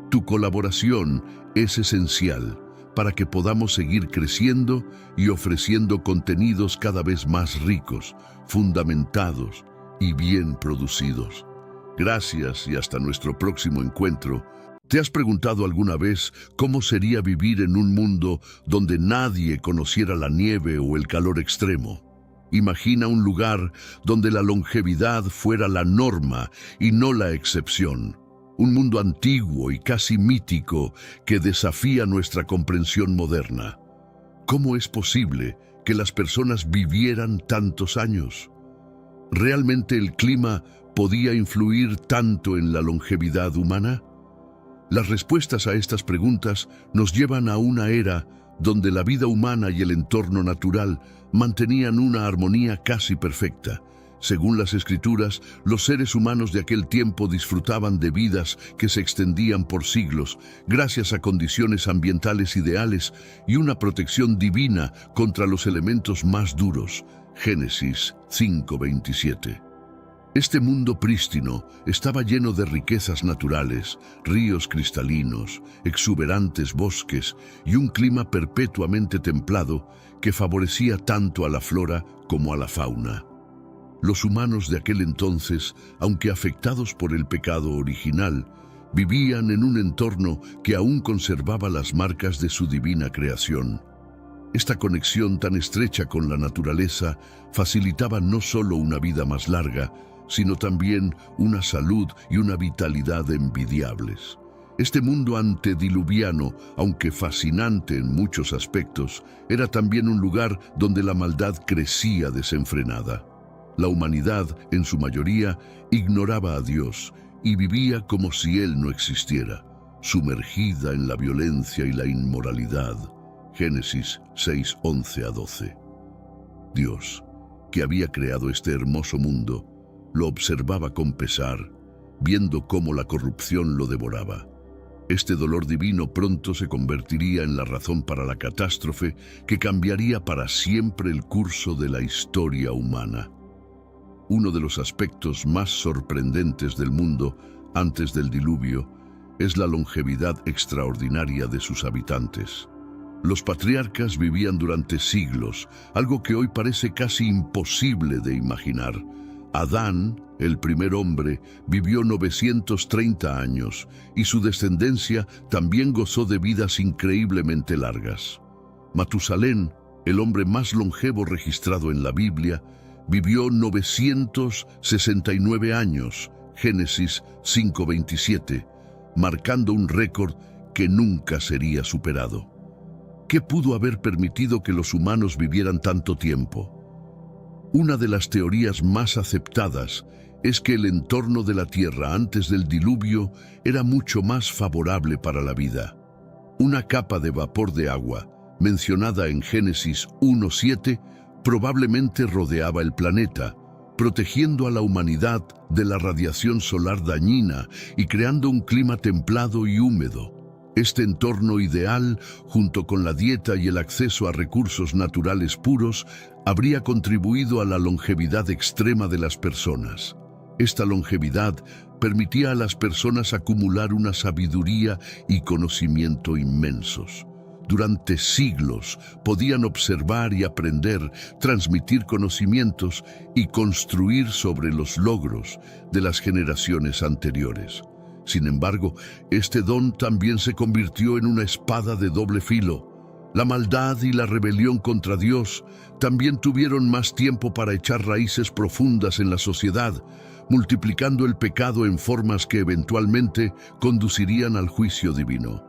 Tu colaboración es esencial para que podamos seguir creciendo y ofreciendo contenidos cada vez más ricos, fundamentados y bien producidos. Gracias y hasta nuestro próximo encuentro. ¿Te has preguntado alguna vez cómo sería vivir en un mundo donde nadie conociera la nieve o el calor extremo? Imagina un lugar donde la longevidad fuera la norma y no la excepción. Un mundo antiguo y casi mítico que desafía nuestra comprensión moderna. ¿Cómo es posible que las personas vivieran tantos años? ¿Realmente el clima podía influir tanto en la longevidad humana? Las respuestas a estas preguntas nos llevan a una era donde la vida humana y el entorno natural mantenían una armonía casi perfecta. Según las Escrituras, los seres humanos de aquel tiempo disfrutaban de vidas que se extendían por siglos, gracias a condiciones ambientales ideales y una protección divina contra los elementos más duros. Génesis 5:27. Este mundo prístino estaba lleno de riquezas naturales, ríos cristalinos, exuberantes bosques y un clima perpetuamente templado que favorecía tanto a la flora como a la fauna. Los humanos de aquel entonces, aunque afectados por el pecado original, vivían en un entorno que aún conservaba las marcas de su divina creación. Esta conexión tan estrecha con la naturaleza facilitaba no solo una vida más larga, sino también una salud y una vitalidad envidiables. Este mundo antediluviano, aunque fascinante en muchos aspectos, era también un lugar donde la maldad crecía desenfrenada. La humanidad, en su mayoría, ignoraba a Dios y vivía como si Él no existiera, sumergida en la violencia y la inmoralidad. Génesis 6:11-12. Dios, que había creado este hermoso mundo, lo observaba con pesar, viendo cómo la corrupción lo devoraba. Este dolor divino pronto se convertiría en la razón para la catástrofe que cambiaría para siempre el curso de la historia humana. Uno de los aspectos más sorprendentes del mundo antes del diluvio es la longevidad extraordinaria de sus habitantes. Los patriarcas vivían durante siglos, algo que hoy parece casi imposible de imaginar. Adán, el primer hombre, vivió 930 años y su descendencia también gozó de vidas increíblemente largas. Matusalén, el hombre más longevo registrado en la Biblia, vivió 969 años, Génesis 5:27, marcando un récord que nunca sería superado. ¿Qué pudo haber permitido que los humanos vivieran tanto tiempo? Una de las teorías más aceptadas es que el entorno de la Tierra antes del diluvio era mucho más favorable para la vida. Una capa de vapor de agua, mencionada en Génesis 1:7, probablemente rodeaba el planeta, protegiendo a la humanidad de la radiación solar dañina y creando un clima templado y húmedo. Este entorno ideal, junto con la dieta y el acceso a recursos naturales puros, habría contribuido a la longevidad extrema de las personas. Esta longevidad permitía a las personas acumular una sabiduría y conocimiento inmensos. Durante siglos podían observar y aprender, transmitir conocimientos y construir sobre los logros de las generaciones anteriores. Sin embargo, este don también se convirtió en una espada de doble filo. La maldad y la rebelión contra Dios también tuvieron más tiempo para echar raíces profundas en la sociedad, multiplicando el pecado en formas que eventualmente conducirían al juicio divino.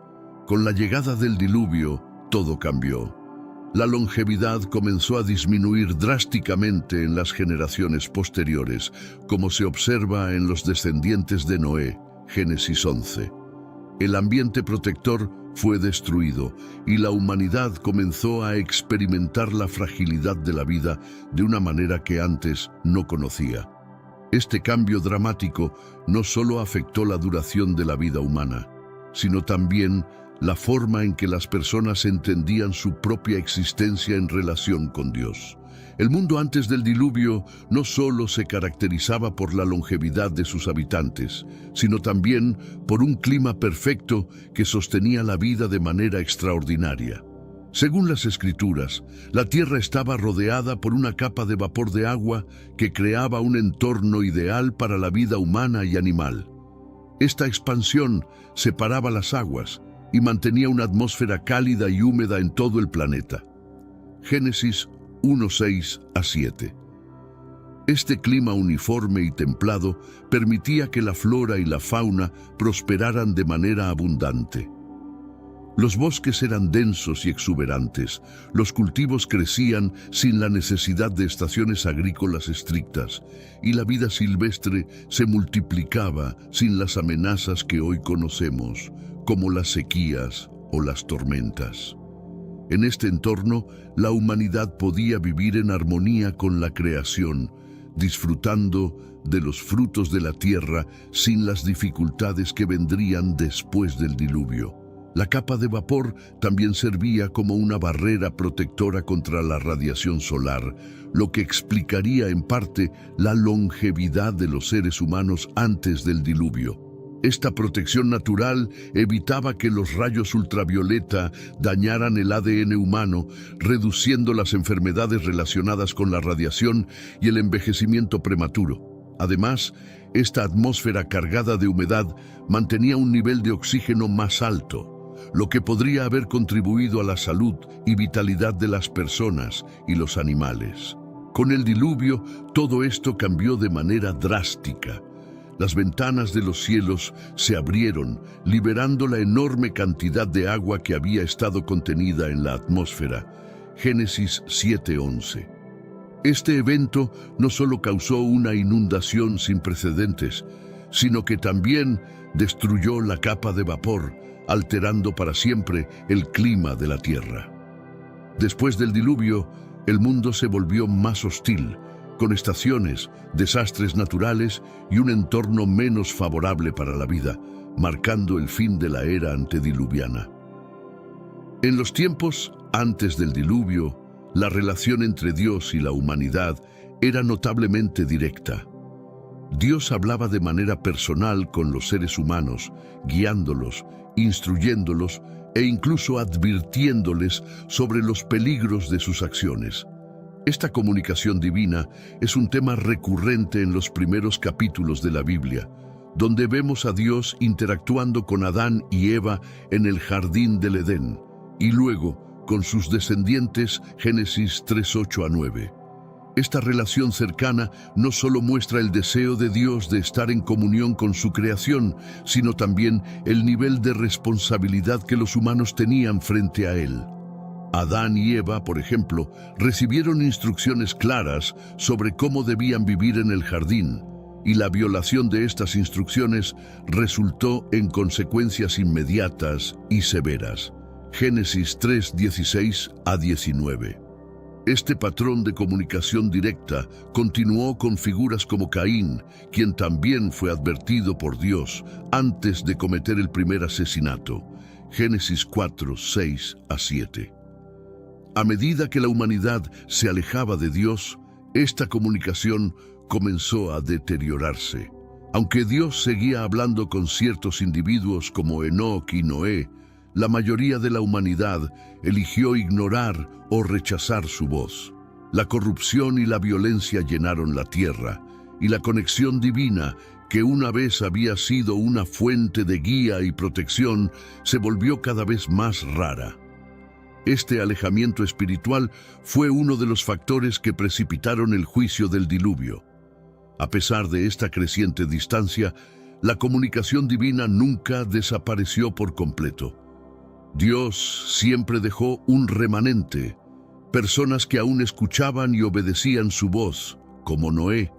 Con la llegada del diluvio, todo cambió. La longevidad comenzó a disminuir drásticamente en las generaciones posteriores, como se observa en los descendientes de Noé, Génesis 11. El ambiente protector fue destruido y la humanidad comenzó a experimentar la fragilidad de la vida de una manera que antes no conocía. Este cambio dramático no solo afectó la duración de la vida humana, sino también la forma en que las personas entendían su propia existencia en relación con Dios. El mundo antes del diluvio no solo se caracterizaba por la longevidad de sus habitantes, sino también por un clima perfecto que sostenía la vida de manera extraordinaria. Según las Escrituras, la tierra estaba rodeada por una capa de vapor de agua que creaba un entorno ideal para la vida humana y animal. Esta expansión separaba las aguas y mantenía una atmósfera cálida y húmeda en todo el planeta. Génesis 1:6-7. Este clima uniforme y templado permitía que la flora y la fauna prosperaran de manera abundante. Los bosques eran densos y exuberantes, los cultivos crecían sin la necesidad de estaciones agrícolas estrictas, y la vida silvestre se multiplicaba sin las amenazas que hoy conocemos, como las sequías o las tormentas. En este entorno, la humanidad podía vivir en armonía con la creación, disfrutando de los frutos de la tierra sin las dificultades que vendrían después del diluvio. La capa de vapor también servía como una barrera protectora contra la radiación solar, lo que explicaría en parte la longevidad de los seres humanos antes del diluvio. Esta protección natural evitaba que los rayos ultravioleta dañaran el ADN humano, reduciendo las enfermedades relacionadas con la radiación y el envejecimiento prematuro. Además, esta atmósfera cargada de humedad mantenía un nivel de oxígeno más alto, lo que podría haber contribuido a la salud y vitalidad de las personas y los animales. Con el diluvio, todo esto cambió de manera drástica. Las ventanas de los cielos se abrieron, liberando la enorme cantidad de agua que había estado contenida en la atmósfera. Génesis 7:11. Este evento no solo causó una inundación sin precedentes, sino que también destruyó la capa de vapor, alterando para siempre el clima de la tierra. Después del diluvio, el mundo se volvió más hostil, con estaciones, desastres naturales y un entorno menos favorable para la vida, marcando el fin de la era antediluviana. En los tiempos antes del diluvio, la relación entre Dios y la humanidad era notablemente directa. Dios hablaba de manera personal con los seres humanos, guiándolos, instruyéndolos e incluso advirtiéndoles sobre los peligros de sus acciones. Esta comunicación divina es un tema recurrente en los primeros capítulos de la Biblia, donde vemos a Dios interactuando con Adán y Eva en el jardín del Edén, y luego con sus descendientes, Génesis 3:8-9. Esta relación cercana no solo muestra el deseo de Dios de estar en comunión con su creación, sino también el nivel de responsabilidad que los humanos tenían frente a Él. Adán y Eva, por ejemplo, recibieron instrucciones claras sobre cómo debían vivir en el jardín, y la violación de estas instrucciones resultó en consecuencias inmediatas y severas. Génesis 3:16-19. Este patrón de comunicación directa continuó con figuras como Caín, quien también fue advertido por Dios antes de cometer el primer asesinato. Génesis 4, 6 a 7. A medida que la humanidad se alejaba de Dios, esta comunicación comenzó a deteriorarse. Aunque Dios seguía hablando con ciertos individuos como Enoc y Noé, la mayoría de la humanidad eligió ignorar o rechazar su voz. La corrupción y la violencia llenaron la tierra, y la conexión divina, que una vez había sido una fuente de guía y protección, se volvió cada vez más rara. Este alejamiento espiritual fue uno de los factores que precipitaron el juicio del diluvio. A pesar de esta creciente distancia, la comunicación divina nunca desapareció por completo. Dios siempre dejó un remanente, personas que aún escuchaban y obedecían su voz, como Noé,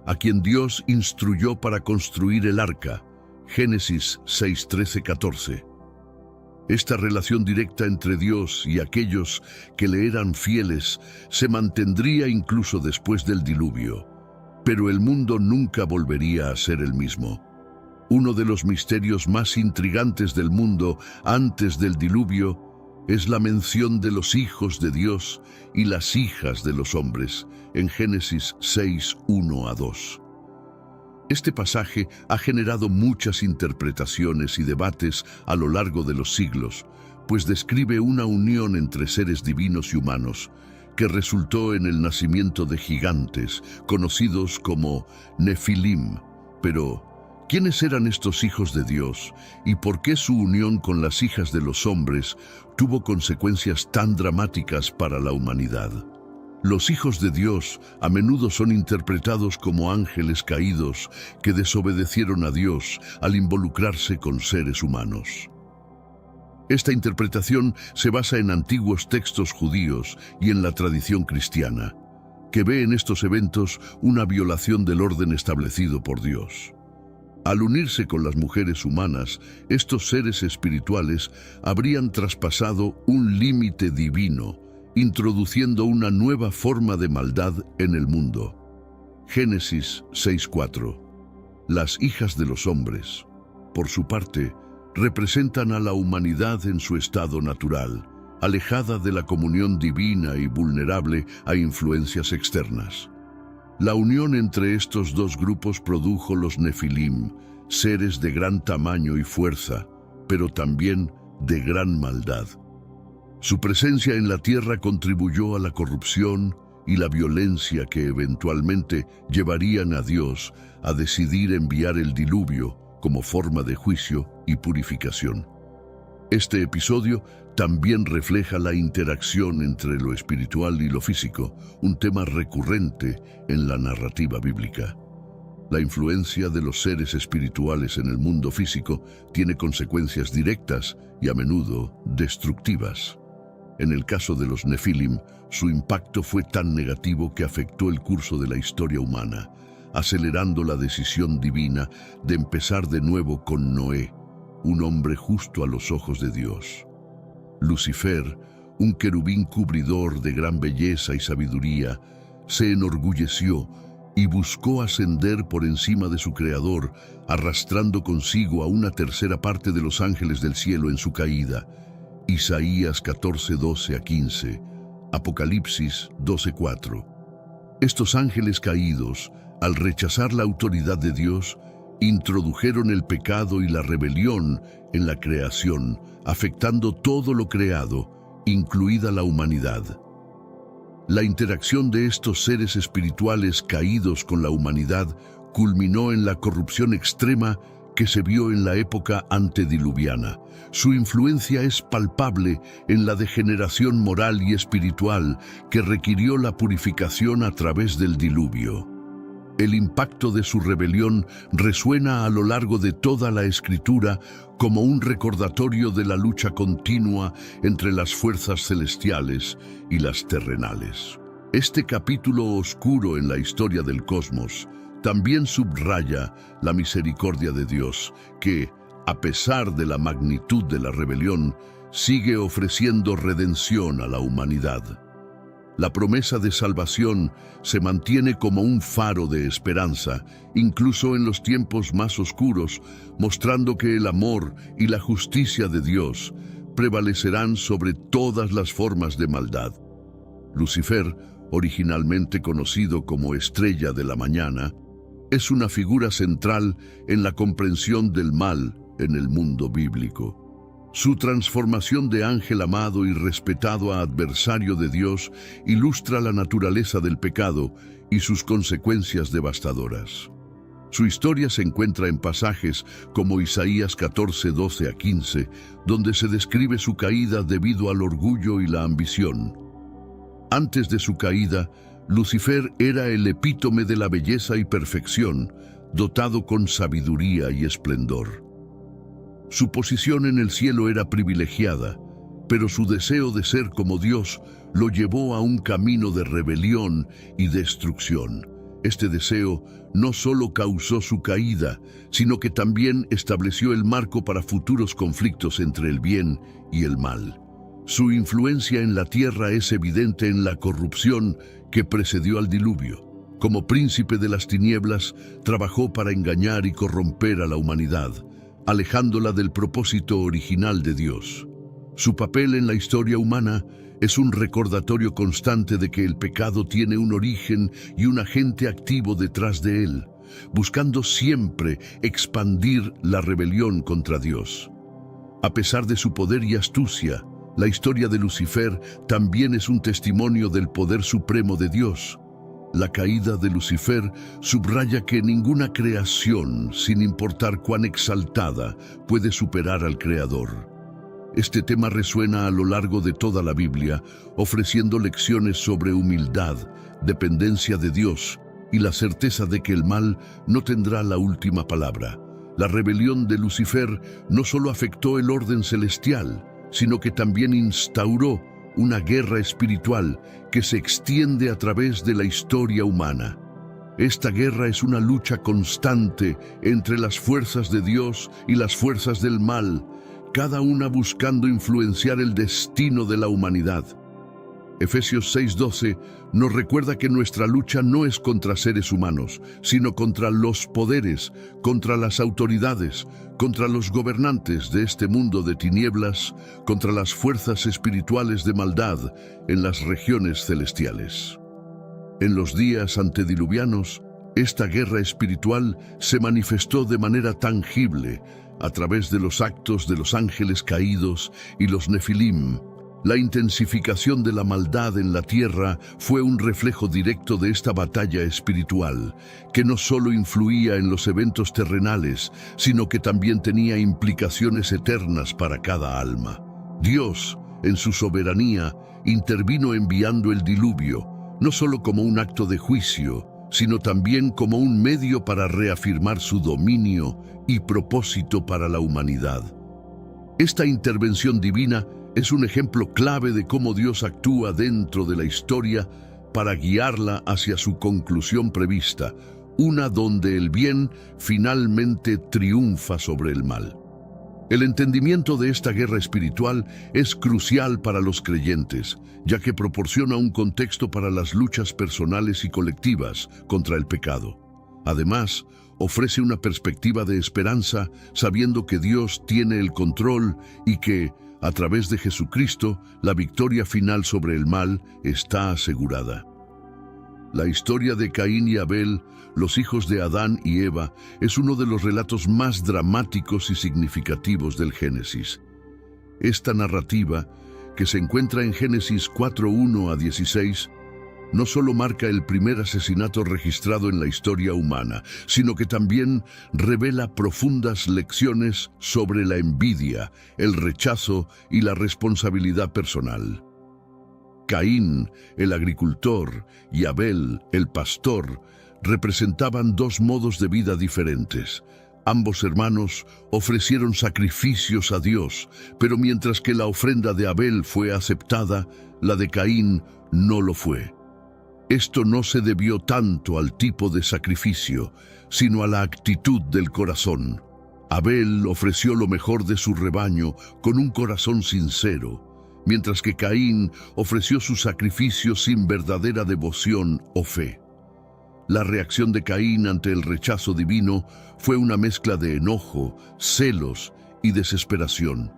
a quien Dios instruyó para construir el arca. Génesis 6, 13, 14. Esta relación directa entre Dios y aquellos que le eran fieles se mantendría incluso después del diluvio, pero el mundo nunca volvería a ser el mismo. Uno de los misterios más intrigantes del mundo antes del diluvio es la mención de los hijos de Dios y las hijas de los hombres en Génesis 6, 1 a 2. Este pasaje ha generado muchas interpretaciones y debates a lo largo de los siglos, pues describe una unión entre seres divinos y humanos que resultó en el nacimiento de gigantes, conocidos como Nefilim. Pero, ¿quiénes eran estos hijos de Dios y por qué su unión con las hijas de los hombres tuvo consecuencias tan dramáticas para la humanidad? Los hijos de Dios a menudo son interpretados como ángeles caídos que desobedecieron a Dios al involucrarse con seres humanos. Esta interpretación se basa en antiguos textos judíos y en la tradición cristiana, que ve en estos eventos una violación del orden establecido por Dios. Al unirse con las mujeres humanas, estos seres espirituales habrían traspasado un límite divino, introduciendo una nueva forma de maldad en el mundo. Génesis 6:4. Las hijas de los hombres, por su parte, representan a la humanidad en su estado natural, alejada de la comunión divina y vulnerable a influencias externas. La unión entre estos dos grupos produjo los Nefilim, seres de gran tamaño y fuerza, pero también de gran maldad. Su presencia en la tierra contribuyó a la corrupción y la violencia que eventualmente llevarían a Dios a decidir enviar el diluvio como forma de juicio y purificación. Este episodio también refleja la interacción entre lo espiritual y lo físico, un tema recurrente en la narrativa bíblica. La influencia de los seres espirituales en el mundo físico tiene consecuencias directas y a menudo destructivas. En el caso de los Nefilim, su impacto fue tan negativo que afectó el curso de la historia humana, acelerando la decisión divina de empezar de nuevo con Noé, un hombre justo a los ojos de Dios. Lucifer, un querubín cubridor de gran belleza y sabiduría, se enorgulleció y buscó ascender por encima de su creador, arrastrando consigo a una tercera parte de los ángeles del cielo en su caída. Isaías 14, 12 a 15, Apocalipsis 12, 4. Estos ángeles caídos, al rechazar la autoridad de Dios, introdujeron el pecado y la rebelión en la creación, afectando todo lo creado, incluida la humanidad. La interacción de estos seres espirituales caídos con la humanidad culminó en la corrupción extrema que se vio en la época antediluviana. Su influencia es palpable en la degeneración moral y espiritual que requirió la purificación a través del diluvio. El impacto de su rebelión resuena a lo largo de toda la Escritura como un recordatorio de la lucha continua entre las fuerzas celestiales y las terrenales. Este capítulo oscuro en la historia del cosmos también subraya la misericordia de Dios, que, a pesar de la magnitud de la rebelión, sigue ofreciendo redención a la humanidad. La promesa de salvación se mantiene como un faro de esperanza, incluso en los tiempos más oscuros, mostrando que el amor y la justicia de Dios prevalecerán sobre todas las formas de maldad. Lucifer, originalmente conocido como Estrella de la Mañana, es una figura central en la comprensión del mal en el mundo bíblico. Su transformación de ángel amado y respetado a adversario de Dios ilustra la naturaleza del pecado y sus consecuencias devastadoras. Su historia se encuentra en pasajes como Isaías 14, 12 a 15, donde se describe su caída debido al orgullo y la ambición. Antes de su caída, Lucifer era el epítome de la belleza y perfección, dotado con sabiduría y esplendor. Su posición en el cielo era privilegiada, pero su deseo de ser como Dios lo llevó a un camino de rebelión y destrucción. Este deseo no solo causó su caída, sino que también estableció el marco para futuros conflictos entre el bien y el mal. Su influencia en la tierra es evidente en la corrupción que precedió al diluvio. Como príncipe de las tinieblas, trabajó para engañar y corromper a la humanidad, alejándola del propósito original de Dios. Su papel en la historia humana es un recordatorio constante de que el pecado tiene un origen y un agente activo detrás de él, buscando siempre expandir la rebelión contra Dios. A pesar de su poder y astucia, la historia de Lucifer también es un testimonio del poder supremo de Dios. La caída de Lucifer subraya que ninguna creación, sin importar cuán exaltada, puede superar al Creador. Este tema resuena a lo largo de toda la Biblia, ofreciendo lecciones sobre humildad, dependencia de Dios y la certeza de que el mal no tendrá la última palabra. La rebelión de Lucifer no solo afectó el orden celestial, sino que también instauró una guerra espiritual que se extiende a través de la historia humana. Esta guerra es una lucha constante entre las fuerzas de Dios y las fuerzas del mal, cada una buscando influenciar el destino de la humanidad. Efesios 6:12 nos recuerda que nuestra lucha no es contra seres humanos, sino contra los poderes, contra las autoridades, contra los gobernantes de este mundo de tinieblas, contra las fuerzas espirituales de maldad en las regiones celestiales. En los días antediluvianos, esta guerra espiritual se manifestó de manera tangible a través de los actos de los ángeles caídos y los nefilim. La intensificación de la maldad en la tierra fue un reflejo directo de esta batalla espiritual, que no solo influía en los eventos terrenales, sino que también tenía implicaciones eternas para cada alma. Dios, en su soberanía, intervino enviando el diluvio, no solo como un acto de juicio, sino también como un medio para reafirmar su dominio y propósito para la humanidad. Esta intervención divina es un ejemplo clave de cómo Dios actúa dentro de la historia para guiarla hacia su conclusión prevista, una donde el bien finalmente triunfa sobre el mal. El entendimiento de esta guerra espiritual es crucial para los creyentes, ya que proporciona un contexto para las luchas personales y colectivas contra el pecado. Además, ofrece una perspectiva de esperanza, sabiendo que Dios tiene el control y que, a través de Jesucristo, la victoria final sobre el mal está asegurada. La historia de Caín y Abel, los hijos de Adán y Eva, es uno de los relatos más dramáticos y significativos del Génesis. Esta narrativa, que se encuentra en Génesis 4:1 a 16, no solo marca el primer asesinato registrado en la historia humana, sino que también revela profundas lecciones sobre la envidia, el rechazo y la responsabilidad personal. Caín, el agricultor, y Abel, el pastor, representaban dos modos de vida diferentes. Ambos hermanos ofrecieron sacrificios a Dios, pero mientras que la ofrenda de Abel fue aceptada, la de Caín no lo fue. Esto no se debió tanto al tipo de sacrificio, sino a la actitud del corazón. Abel ofreció lo mejor de su rebaño con un corazón sincero, mientras que Caín ofreció su sacrificio sin verdadera devoción o fe. La reacción de Caín ante el rechazo divino fue una mezcla de enojo, celos y desesperación.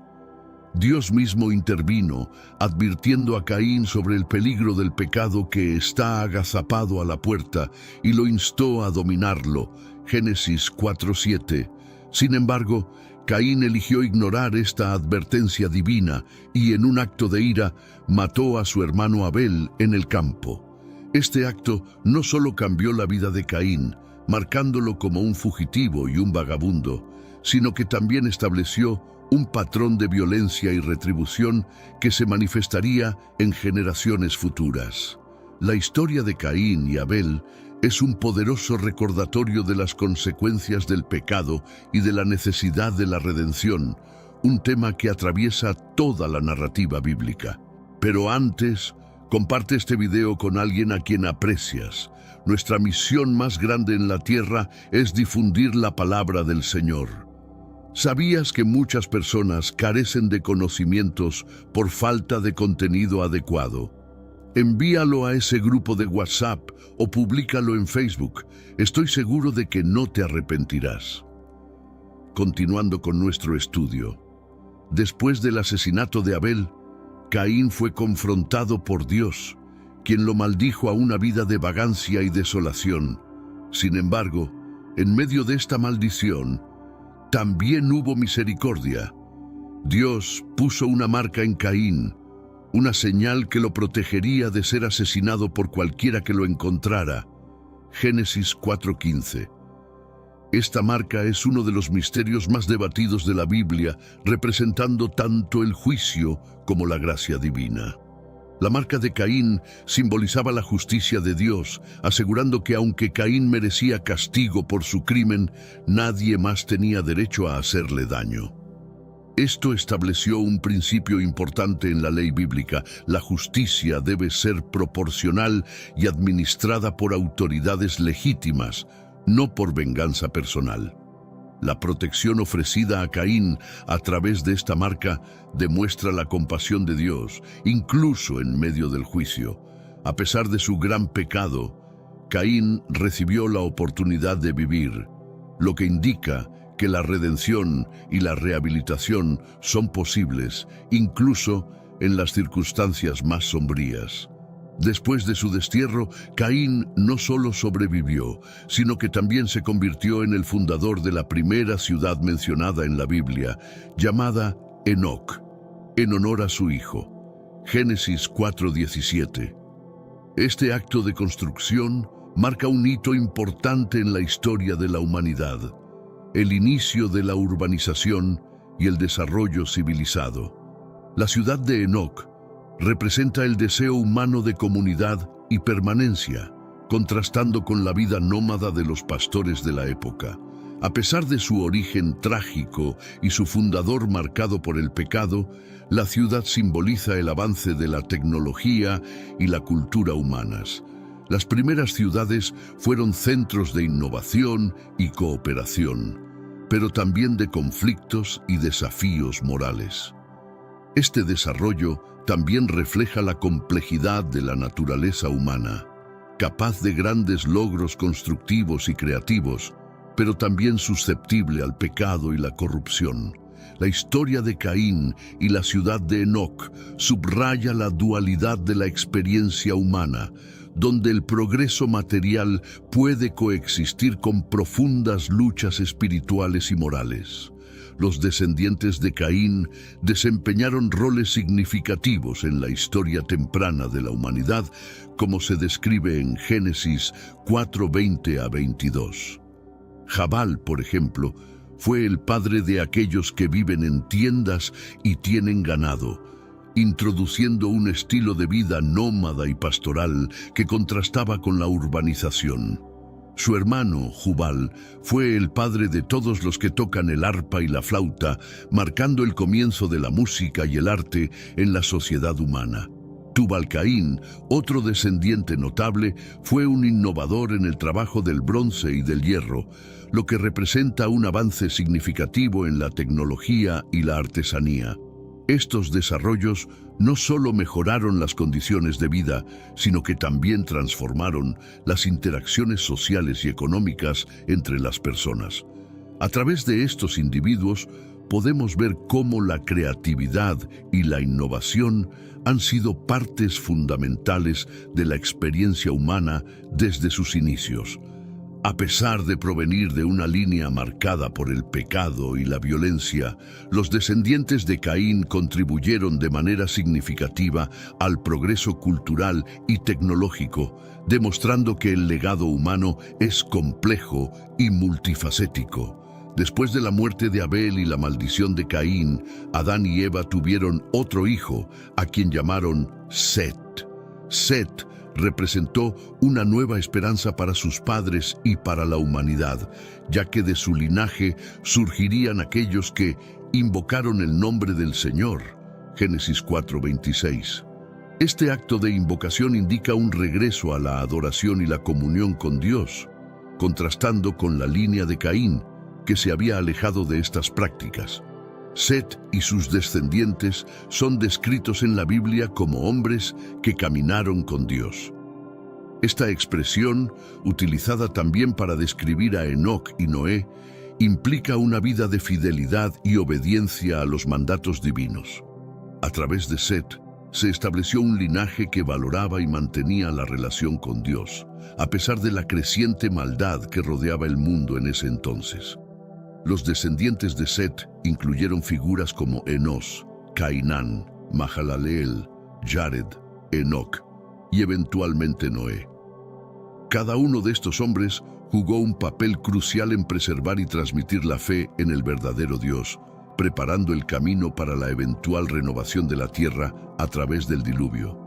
Dios mismo intervino, advirtiendo a Caín sobre el peligro del pecado que está agazapado a la puerta y lo instó a dominarlo. Génesis 4:7. Sin embargo, Caín eligió ignorar esta advertencia divina y en un acto de ira mató a su hermano Abel en el campo. Este acto no solo cambió la vida de Caín, marcándolo como un fugitivo y un vagabundo, sino que también estableció un patrón de violencia y retribución que se manifestaría en generaciones futuras. La historia de Caín y Abel es un poderoso recordatorio de las consecuencias del pecado y de la necesidad de la redención, un tema que atraviesa toda la narrativa bíblica. Pero antes, comparte este video con alguien a quien aprecias. Nuestra misión más grande en la tierra es difundir la palabra del Señor. ¿Sabías que muchas personas carecen de conocimientos por falta de contenido adecuado? Envíalo a ese grupo de WhatsApp o públicalo en Facebook. Estoy seguro de que no te arrepentirás. Continuando con nuestro estudio. Después del asesinato de Abel, Caín fue confrontado por Dios, quien lo maldijo a una vida de vagancia y desolación. Sin embargo, en medio de esta maldición, también hubo misericordia. Dios puso una marca en Caín, una señal que lo protegería de ser asesinado por cualquiera que lo encontrara. Génesis 4:15. Esta marca es uno de los misterios más debatidos de la Biblia, representando tanto el juicio como la gracia divina. La marca de Caín simbolizaba la justicia de Dios, asegurando que aunque Caín merecía castigo por su crimen, nadie más tenía derecho a hacerle daño. Esto estableció un principio importante en la ley bíblica: la justicia debe ser proporcional y administrada por autoridades legítimas, no por venganza personal. La protección ofrecida a Caín a través de esta marca demuestra la compasión de Dios, incluso en medio del juicio. A pesar de su gran pecado, Caín recibió la oportunidad de vivir, lo que indica que la redención y la rehabilitación son posibles, incluso en las circunstancias más sombrías. Después de su destierro, Caín no solo sobrevivió, sino que también se convirtió en el fundador de la primera ciudad mencionada en la Biblia, llamada Enoc, en honor a su hijo. Génesis 4:17. Este acto de construcción marca un hito importante en la historia de la humanidad, el inicio de la urbanización y el desarrollo civilizado. La ciudad de Enoc representa el deseo humano de comunidad y permanencia, contrastando con la vida nómada de los pastores de la época. A pesar de su origen trágico y su fundador marcado por el pecado, la ciudad simboliza el avance de la tecnología y la cultura humanas. Las primeras ciudades fueron centros de innovación y cooperación, pero también de conflictos y desafíos morales. Este desarrollo también refleja la complejidad de la naturaleza humana, capaz de grandes logros constructivos y creativos, pero también susceptible al pecado y la corrupción. La historia de Caín y la ciudad de Enoc subraya la dualidad de la experiencia humana, donde el progreso material puede coexistir con profundas luchas espirituales y morales. Los descendientes de Caín desempeñaron roles significativos en la historia temprana de la humanidad, como se describe en Génesis 4:20-22. Jabal, por ejemplo, fue el padre de aquellos que viven en tiendas y tienen ganado, introduciendo un estilo de vida nómada y pastoral que contrastaba con la urbanización. Su hermano, Jubal, fue el padre de todos los que tocan el arpa y la flauta, marcando el comienzo de la música y el arte en la sociedad humana. Tubal-Caín, otro descendiente notable, fue un innovador en el trabajo del bronce y del hierro, lo que representa un avance significativo en la tecnología y la artesanía. Estos desarrollos no solo mejoraron las condiciones de vida, sino que también transformaron las interacciones sociales y económicas entre las personas. A través de estos individuos podemos ver cómo la creatividad y la innovación han sido partes fundamentales de la experiencia humana desde sus inicios. A pesar de provenir de una línea marcada por el pecado y la violencia, los descendientes de Caín contribuyeron de manera significativa al progreso cultural y tecnológico, demostrando que el legado humano es complejo y multifacético. Después de la muerte de Abel y la maldición de Caín, Adán y Eva tuvieron otro hijo, a quien llamaron Set. Set representó una nueva esperanza para sus padres y para la humanidad, ya que de su linaje surgirían aquellos que invocaron el nombre del Señor. Génesis 4:26. Este acto de invocación indica un regreso a la adoración y la comunión con Dios, contrastando con la línea de Caín, que se había alejado de estas prácticas. Set y sus descendientes son descritos en la Biblia como hombres que caminaron con Dios. Esta expresión, utilizada también para describir a Enoc y Noé, implica una vida de fidelidad y obediencia a los mandatos divinos. A través de Set, se estableció un linaje que valoraba y mantenía la relación con Dios, a pesar de la creciente maldad que rodeaba el mundo en ese entonces. Los descendientes de Set incluyeron figuras como Enos, Cainán, Mahalaleel, Jared, Enoc y eventualmente Noé. Cada uno de estos hombres jugó un papel crucial en preservar y transmitir la fe en el verdadero Dios, preparando el camino para la eventual renovación de la tierra a través del diluvio.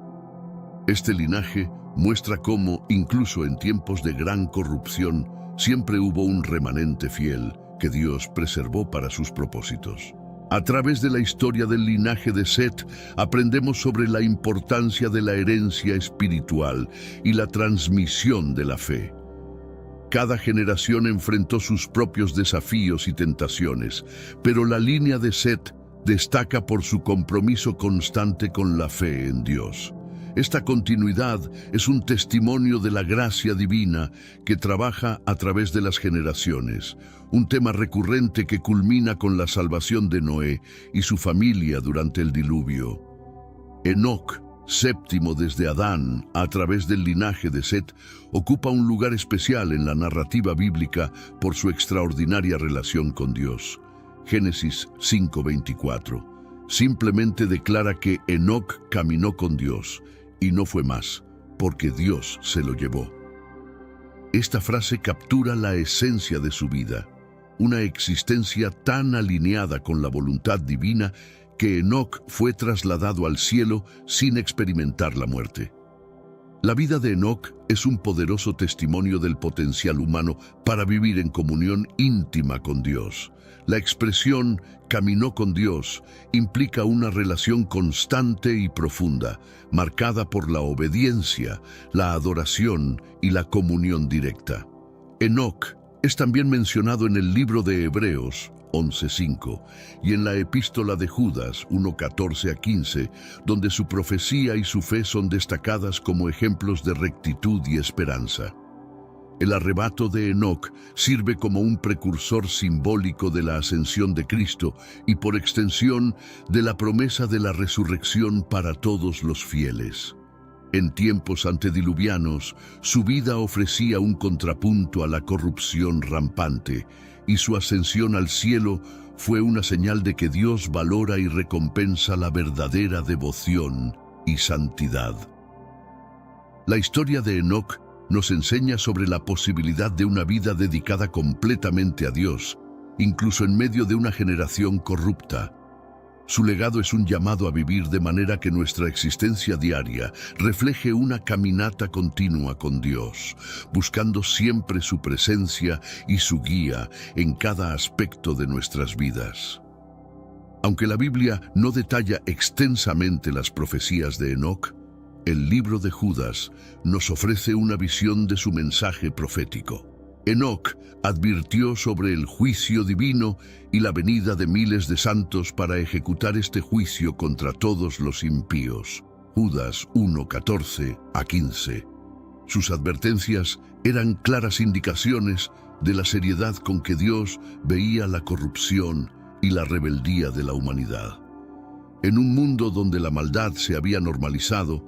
Este linaje muestra cómo, incluso en tiempos de gran corrupción, siempre hubo un remanente fiel que Dios preservó para sus propósitos. A través de la historia del linaje de Set, aprendemos sobre la importancia de la herencia espiritual y la transmisión de la fe. Cada generación enfrentó sus propios desafíos y tentaciones, pero la línea de Set destaca por su compromiso constante con la fe en Dios. Esta continuidad es un testimonio de la gracia divina que trabaja a través de las generaciones, un tema recurrente que culmina con la salvación de Noé y su familia durante el diluvio. Enoc, séptimo desde Adán a través del linaje de Set, ocupa un lugar especial en la narrativa bíblica por su extraordinaria relación con Dios. Génesis 5:24. Simplemente declara que Enoc caminó con Dios, y no fue más, porque Dios se lo llevó. Esta frase captura la esencia de su vida, una existencia tan alineada con la voluntad divina que Enoc fue trasladado al cielo sin experimentar la muerte. La vida de Enoc es un poderoso testimonio del potencial humano para vivir en comunión íntima con Dios. La expresión «caminó con Dios» implica una relación constante y profunda, marcada por la obediencia, la adoración y la comunión directa. Enoc es también mencionado en el libro de Hebreos 11:5 y en la epístola de Judas 1:14-15, donde su profecía y su fe son destacadas como ejemplos de rectitud y esperanza. El arrebato de Enoc sirve como un precursor simbólico de la ascensión de Cristo y, por extensión, de la promesa de la resurrección para todos los fieles. En tiempos antediluvianos, su vida ofrecía un contrapunto a la corrupción rampante, y su ascensión al cielo fue una señal de que Dios valora y recompensa la verdadera devoción y santidad. La historia de Enoc nos enseña sobre la posibilidad de una vida dedicada completamente a Dios, incluso en medio de una generación corrupta. Su legado es un llamado a vivir de manera que nuestra existencia diaria refleje una caminata continua con Dios, buscando siempre su presencia y su guía en cada aspecto de nuestras vidas. Aunque la Biblia no detalla extensamente las profecías de Enoc, el libro de Judas nos ofrece una visión de su mensaje profético. Enoc advirtió sobre el juicio divino y la venida de miles de santos para ejecutar este juicio contra todos los impíos. Judas 1:14 a 15. Sus advertencias eran claras indicaciones de la seriedad con que Dios veía la corrupción y la rebeldía de la humanidad. En un mundo donde la maldad se había normalizado,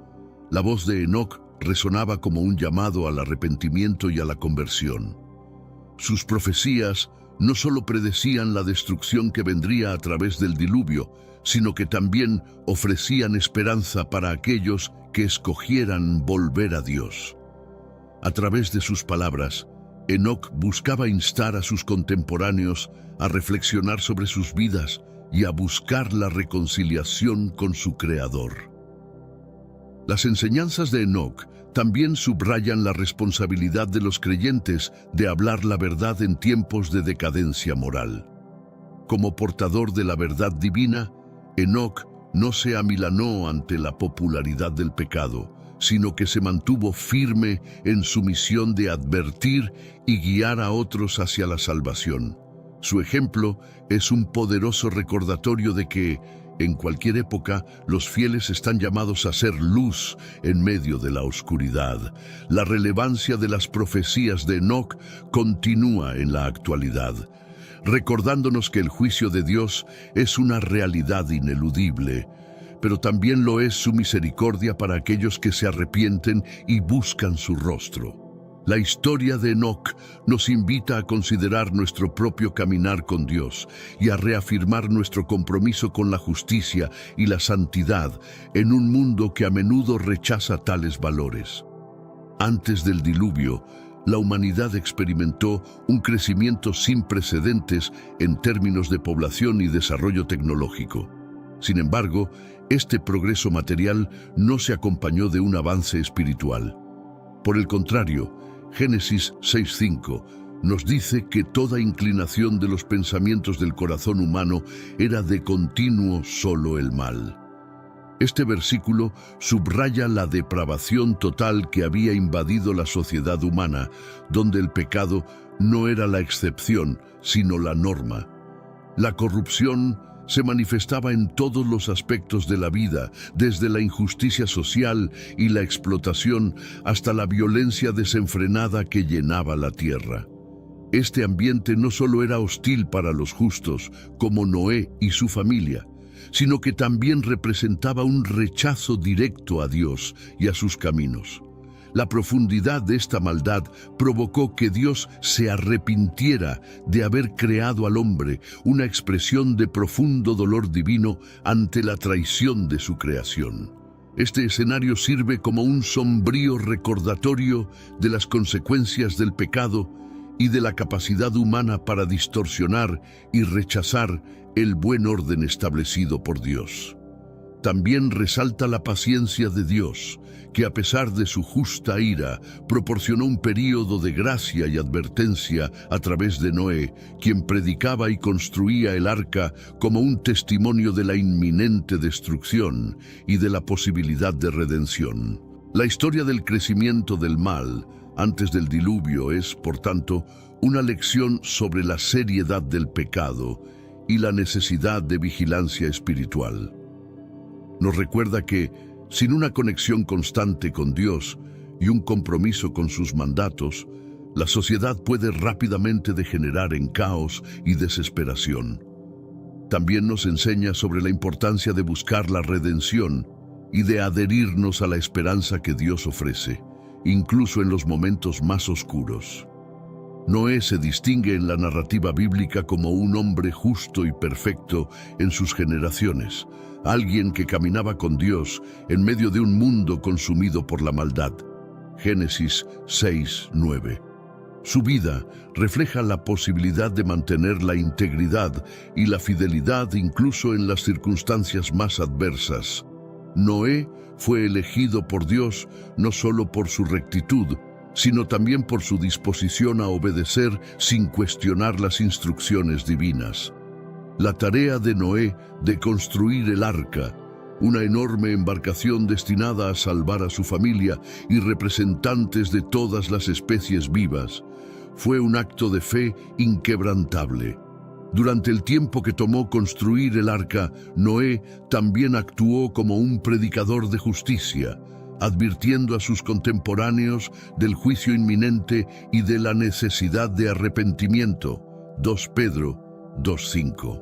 la voz de Enoc resonaba como un llamado al arrepentimiento y a la conversión. Sus profecías no solo predecían la destrucción que vendría a través del diluvio, sino que también ofrecían esperanza para aquellos que escogieran volver a Dios. A través de sus palabras, Enoc buscaba instar a sus contemporáneos a reflexionar sobre sus vidas y a buscar la reconciliación con su Creador. Las enseñanzas de Enoc también subrayan la responsabilidad de los creyentes de hablar la verdad en tiempos de decadencia moral. Como portador de la verdad divina, Enoc no se amilanó ante la popularidad del pecado, sino que se mantuvo firme en su misión de advertir y guiar a otros hacia la salvación. Su ejemplo es un poderoso recordatorio de que, en cualquier época, los fieles están llamados a ser luz en medio de la oscuridad. La relevancia de las profecías de Enoc continúa en la actualidad, recordándonos que el juicio de Dios es una realidad ineludible, pero también lo es su misericordia para aquellos que se arrepienten y buscan su rostro. La historia de Enoc nos invita a considerar nuestro propio caminar con Dios y a reafirmar nuestro compromiso con la justicia y la santidad en un mundo que a menudo rechaza tales valores. Antes del diluvio, la humanidad experimentó un crecimiento sin precedentes en términos de población y desarrollo tecnológico. Sin embargo, este progreso material no se acompañó de un avance espiritual. Por el contrario, Génesis 6:5 nos dice que toda inclinación de los pensamientos del corazón humano era de continuo solo el mal. Este versículo subraya la depravación total que había invadido la sociedad humana, donde el pecado no era la excepción, sino la norma. La corrupción se manifestaba en todos los aspectos de la vida, desde la injusticia social y la explotación hasta la violencia desenfrenada que llenaba la tierra. Este ambiente no solo era hostil para los justos, como Noé y su familia, sino que también representaba un rechazo directo a Dios y a sus caminos. La profundidad de esta maldad provocó que Dios se arrepintiera de haber creado al hombre, una expresión de profundo dolor divino ante la traición de su creación. Este escenario sirve como un sombrío recordatorio de las consecuencias del pecado y de la capacidad humana para distorsionar y rechazar el buen orden establecido por Dios. También resalta la paciencia de Dios, que a pesar de su justa ira, proporcionó un período de gracia y advertencia a través de Noé, quien predicaba y construía el arca como un testimonio de la inminente destrucción y de la posibilidad de redención. La historia del crecimiento del mal antes del diluvio es, por tanto, una lección sobre la seriedad del pecado y la necesidad de vigilancia espiritual. Nos recuerda que, sin una conexión constante con Dios y un compromiso con sus mandatos, la sociedad puede rápidamente degenerar en caos y desesperación. También nos enseña sobre la importancia de buscar la redención y de adherirnos a la esperanza que Dios ofrece, incluso en los momentos más oscuros. Noé se distingue en la narrativa bíblica como un hombre justo y perfecto en sus generaciones, alguien que caminaba con Dios en medio de un mundo consumido por la maldad. Génesis 6:9. Su vida refleja la posibilidad de mantener la integridad y la fidelidad incluso en las circunstancias más adversas. Noé fue elegido por Dios no solo por su rectitud, sino también por su disposición a obedecer sin cuestionar las instrucciones divinas. La tarea de Noé de construir el arca, una enorme embarcación destinada a salvar a su familia y representantes de todas las especies vivas, fue un acto de fe inquebrantable. Durante el tiempo que tomó construir el arca, Noé también actuó como un predicador de justicia, advirtiendo a sus contemporáneos del juicio inminente y de la necesidad de arrepentimiento. 2 Pedro 2:5.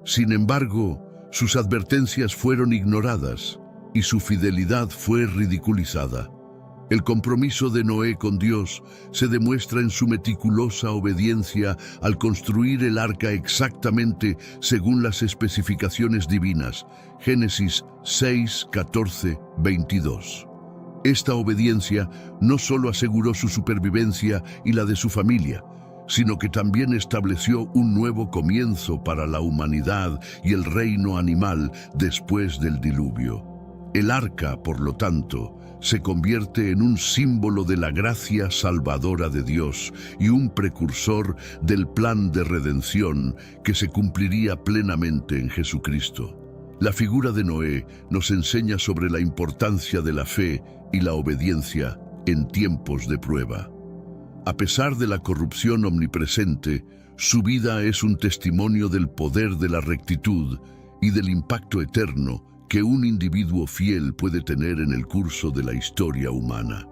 Sin embargo, sus advertencias fueron ignoradas y su fidelidad fue ridiculizada. El compromiso de Noé con Dios se demuestra en su meticulosa obediencia al construir el arca exactamente según las especificaciones divinas. Génesis 6, 14, 22. Esta obediencia no solo aseguró su supervivencia y la de su familia, sino que también estableció un nuevo comienzo para la humanidad y el reino animal después del diluvio. El arca, por lo tanto, se convierte en un símbolo de la gracia salvadora de Dios y un precursor del plan de redención que se cumpliría plenamente en Jesucristo. La figura de Noé nos enseña sobre la importancia de la fe y la obediencia en tiempos de prueba. A pesar de la corrupción omnipresente, su vida es un testimonio del poder de la rectitud y del impacto eterno que un individuo fiel puede tener en el curso de la historia humana.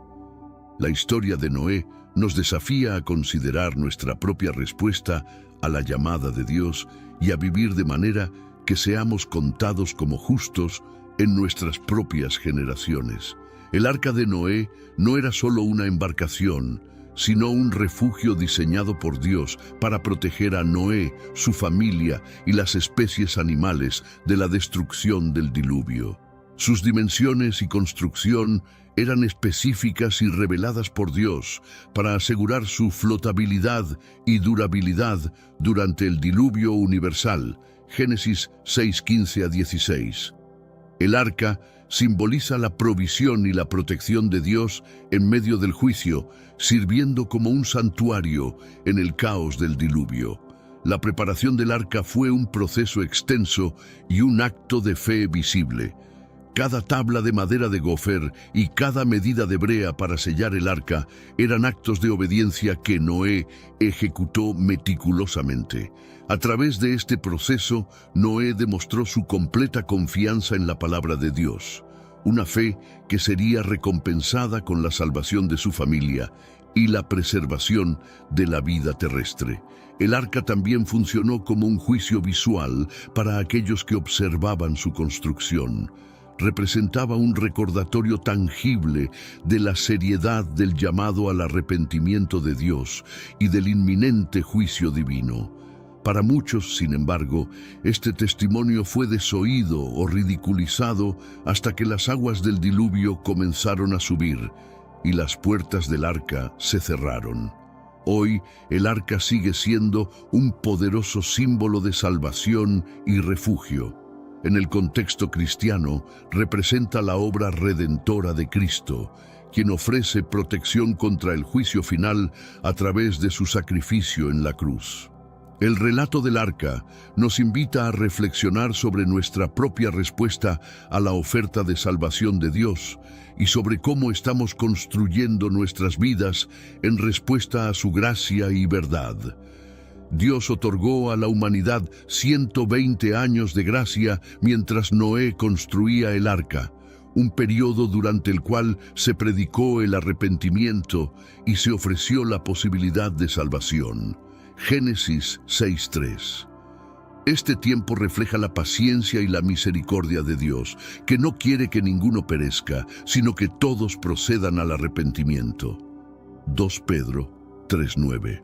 La historia de Noé nos desafía a considerar nuestra propia respuesta a la llamada de Dios y a vivir de manera que seamos contados como justos en nuestras propias generaciones. El arca de Noé no era solo una embarcación, sino un refugio diseñado por Dios para proteger a Noé, su familia y las especies animales de la destrucción del diluvio. Sus dimensiones y construcción eran específicas y reveladas por Dios para asegurar su flotabilidad y durabilidad durante el diluvio universal. Génesis 6:15 a 16. El arca simboliza la provisión y la protección de Dios en medio del juicio, sirviendo como un santuario en el caos del diluvio. La preparación del arca fue un proceso extenso y un acto de fe visible. Cada tabla de madera de gofer y cada medida de brea para sellar el arca eran actos de obediencia que Noé ejecutó meticulosamente. A través de este proceso, Noé demostró su completa confianza en la palabra de Dios, una fe que sería recompensada con la salvación de su familia y la preservación de la vida terrestre. El arca también funcionó como un juicio visual para aquellos que observaban su construcción. Representaba un recordatorio tangible de la seriedad del llamado al arrepentimiento de Dios y del inminente juicio divino. Para muchos, sin embargo, este testimonio fue desoído o ridiculizado hasta que las aguas del diluvio comenzaron a subir y las puertas del arca se cerraron. Hoy, el arca sigue siendo un poderoso símbolo de salvación y refugio. En el contexto cristiano, representa la obra redentora de Cristo, quien ofrece protección contra el juicio final a través de su sacrificio en la cruz. El relato del arca nos invita a reflexionar sobre nuestra propia respuesta a la oferta de salvación de Dios y sobre cómo estamos construyendo nuestras vidas en respuesta a su gracia y verdad. Dios otorgó a la humanidad 120 años de gracia mientras Noé construía el arca, un periodo durante el cual se predicó el arrepentimiento y se ofreció la posibilidad de salvación. Génesis 6:3. Este tiempo refleja la paciencia y la misericordia de Dios, que no quiere que ninguno perezca, sino que todos procedan al arrepentimiento. 2 Pedro 3:9.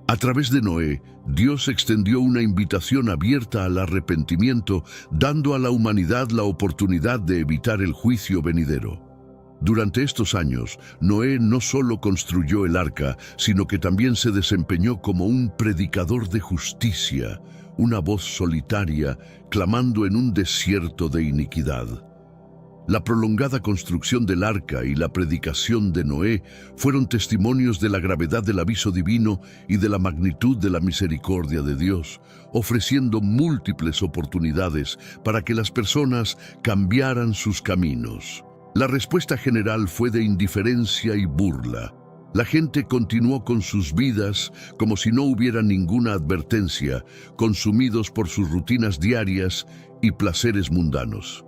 A través de Noé, Dios extendió una invitación abierta al arrepentimiento, dando a la humanidad la oportunidad de evitar el juicio venidero. Durante estos años, Noé no solo construyó el arca, sino que también se desempeñó como un predicador de justicia, una voz solitaria, clamando en un desierto de iniquidad. La prolongada construcción del arca y la predicación de Noé fueron testimonios de la gravedad del aviso divino y de la magnitud de la misericordia de Dios, ofreciendo múltiples oportunidades para que las personas cambiaran sus caminos. La respuesta general fue de indiferencia y burla. La gente continuó con sus vidas como si no hubiera ninguna advertencia, consumidos por sus rutinas diarias y placeres mundanos.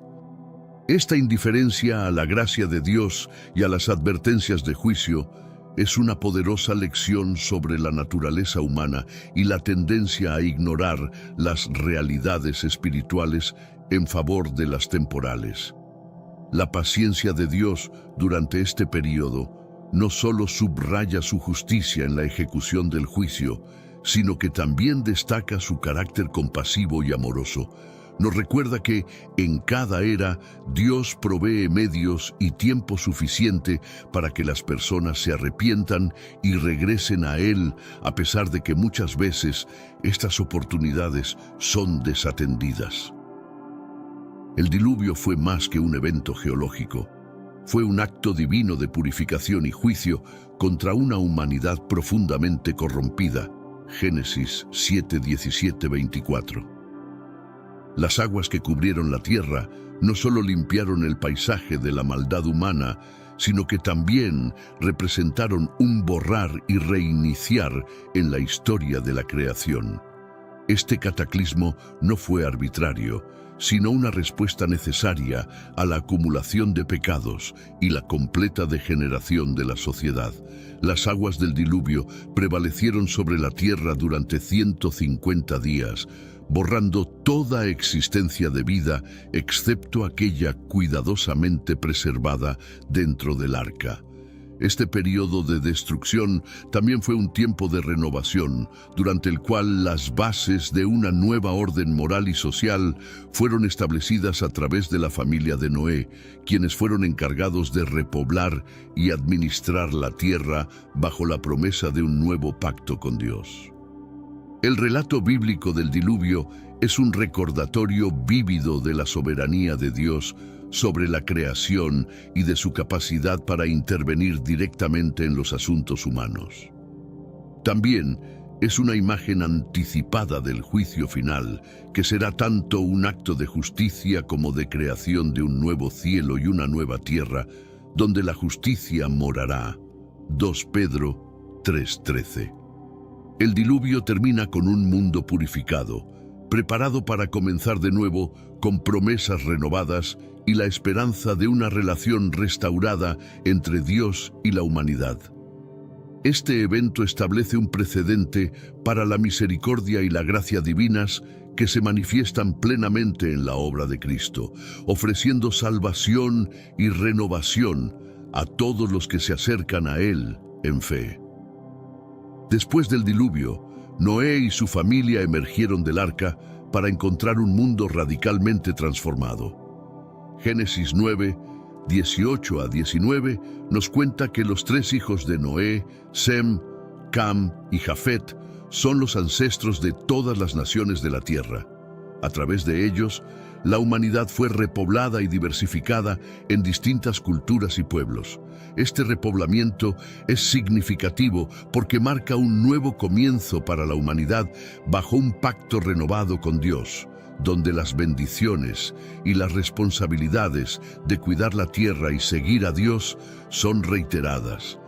Esta indiferencia a la gracia de Dios y a las advertencias de juicio es una poderosa lección sobre la naturaleza humana y la tendencia a ignorar las realidades espirituales en favor de las temporales. La paciencia de Dios durante este periodo no solo subraya su justicia en la ejecución del juicio, sino que también destaca su carácter compasivo y amoroso. Nos recuerda que en cada era Dios provee medios y tiempo suficiente para que las personas se arrepientan y regresen a Él, a pesar de que muchas veces estas oportunidades son desatendidas. El diluvio fue más que un evento geológico. Fue un acto divino de purificación y juicio contra una humanidad profundamente corrompida. Génesis 7, 17, 24. Las aguas que cubrieron la tierra no solo limpiaron el paisaje de la maldad humana, sino que también representaron un borrar y reiniciar en la historia de la creación. Este cataclismo no fue arbitrario, sino una respuesta necesaria a la acumulación de pecados y la completa degeneración de la sociedad. Las aguas del diluvio prevalecieron sobre la tierra durante 150 días, borrando toda existencia de vida, excepto aquella cuidadosamente preservada dentro del arca. Este periodo de destrucción también fue un tiempo de renovación, durante el cual las bases de una nueva orden moral y social fueron establecidas a través de la familia de Noé, quienes fueron encargados de repoblar y administrar la tierra bajo la promesa de un nuevo pacto con Dios. El relato bíblico del diluvio es un recordatorio vívido de la soberanía de Dios sobre la creación y de su capacidad para intervenir directamente en los asuntos humanos. También es una imagen anticipada del juicio final, que será tanto un acto de justicia como de creación de un nuevo cielo y una nueva tierra, donde la justicia morará. 2 Pedro 3:13. El diluvio termina con un mundo purificado, preparado para comenzar de nuevo con promesas renovadas y la esperanza de una relación restaurada entre Dios y la humanidad. Este evento establece un precedente para la misericordia y la gracia divinas que se manifiestan plenamente en la obra de Cristo, ofreciendo salvación y renovación a todos los que se acercan a Él en fe. Después del diluvio, Noé y su familia emergieron del arca para encontrar un mundo radicalmente transformado. Génesis 9, 18 a 19 nos cuenta que los 3 hijos de Noé, Sem, Cam y Jafet, son los ancestros de todas las naciones de la tierra. A través de ellos, la humanidad fue repoblada y diversificada en distintas culturas y pueblos. Este repoblamiento es significativo porque marca un nuevo comienzo para la humanidad bajo un pacto renovado con Dios, donde las bendiciones y las responsabilidades de cuidar la tierra y seguir a Dios son reiteradas.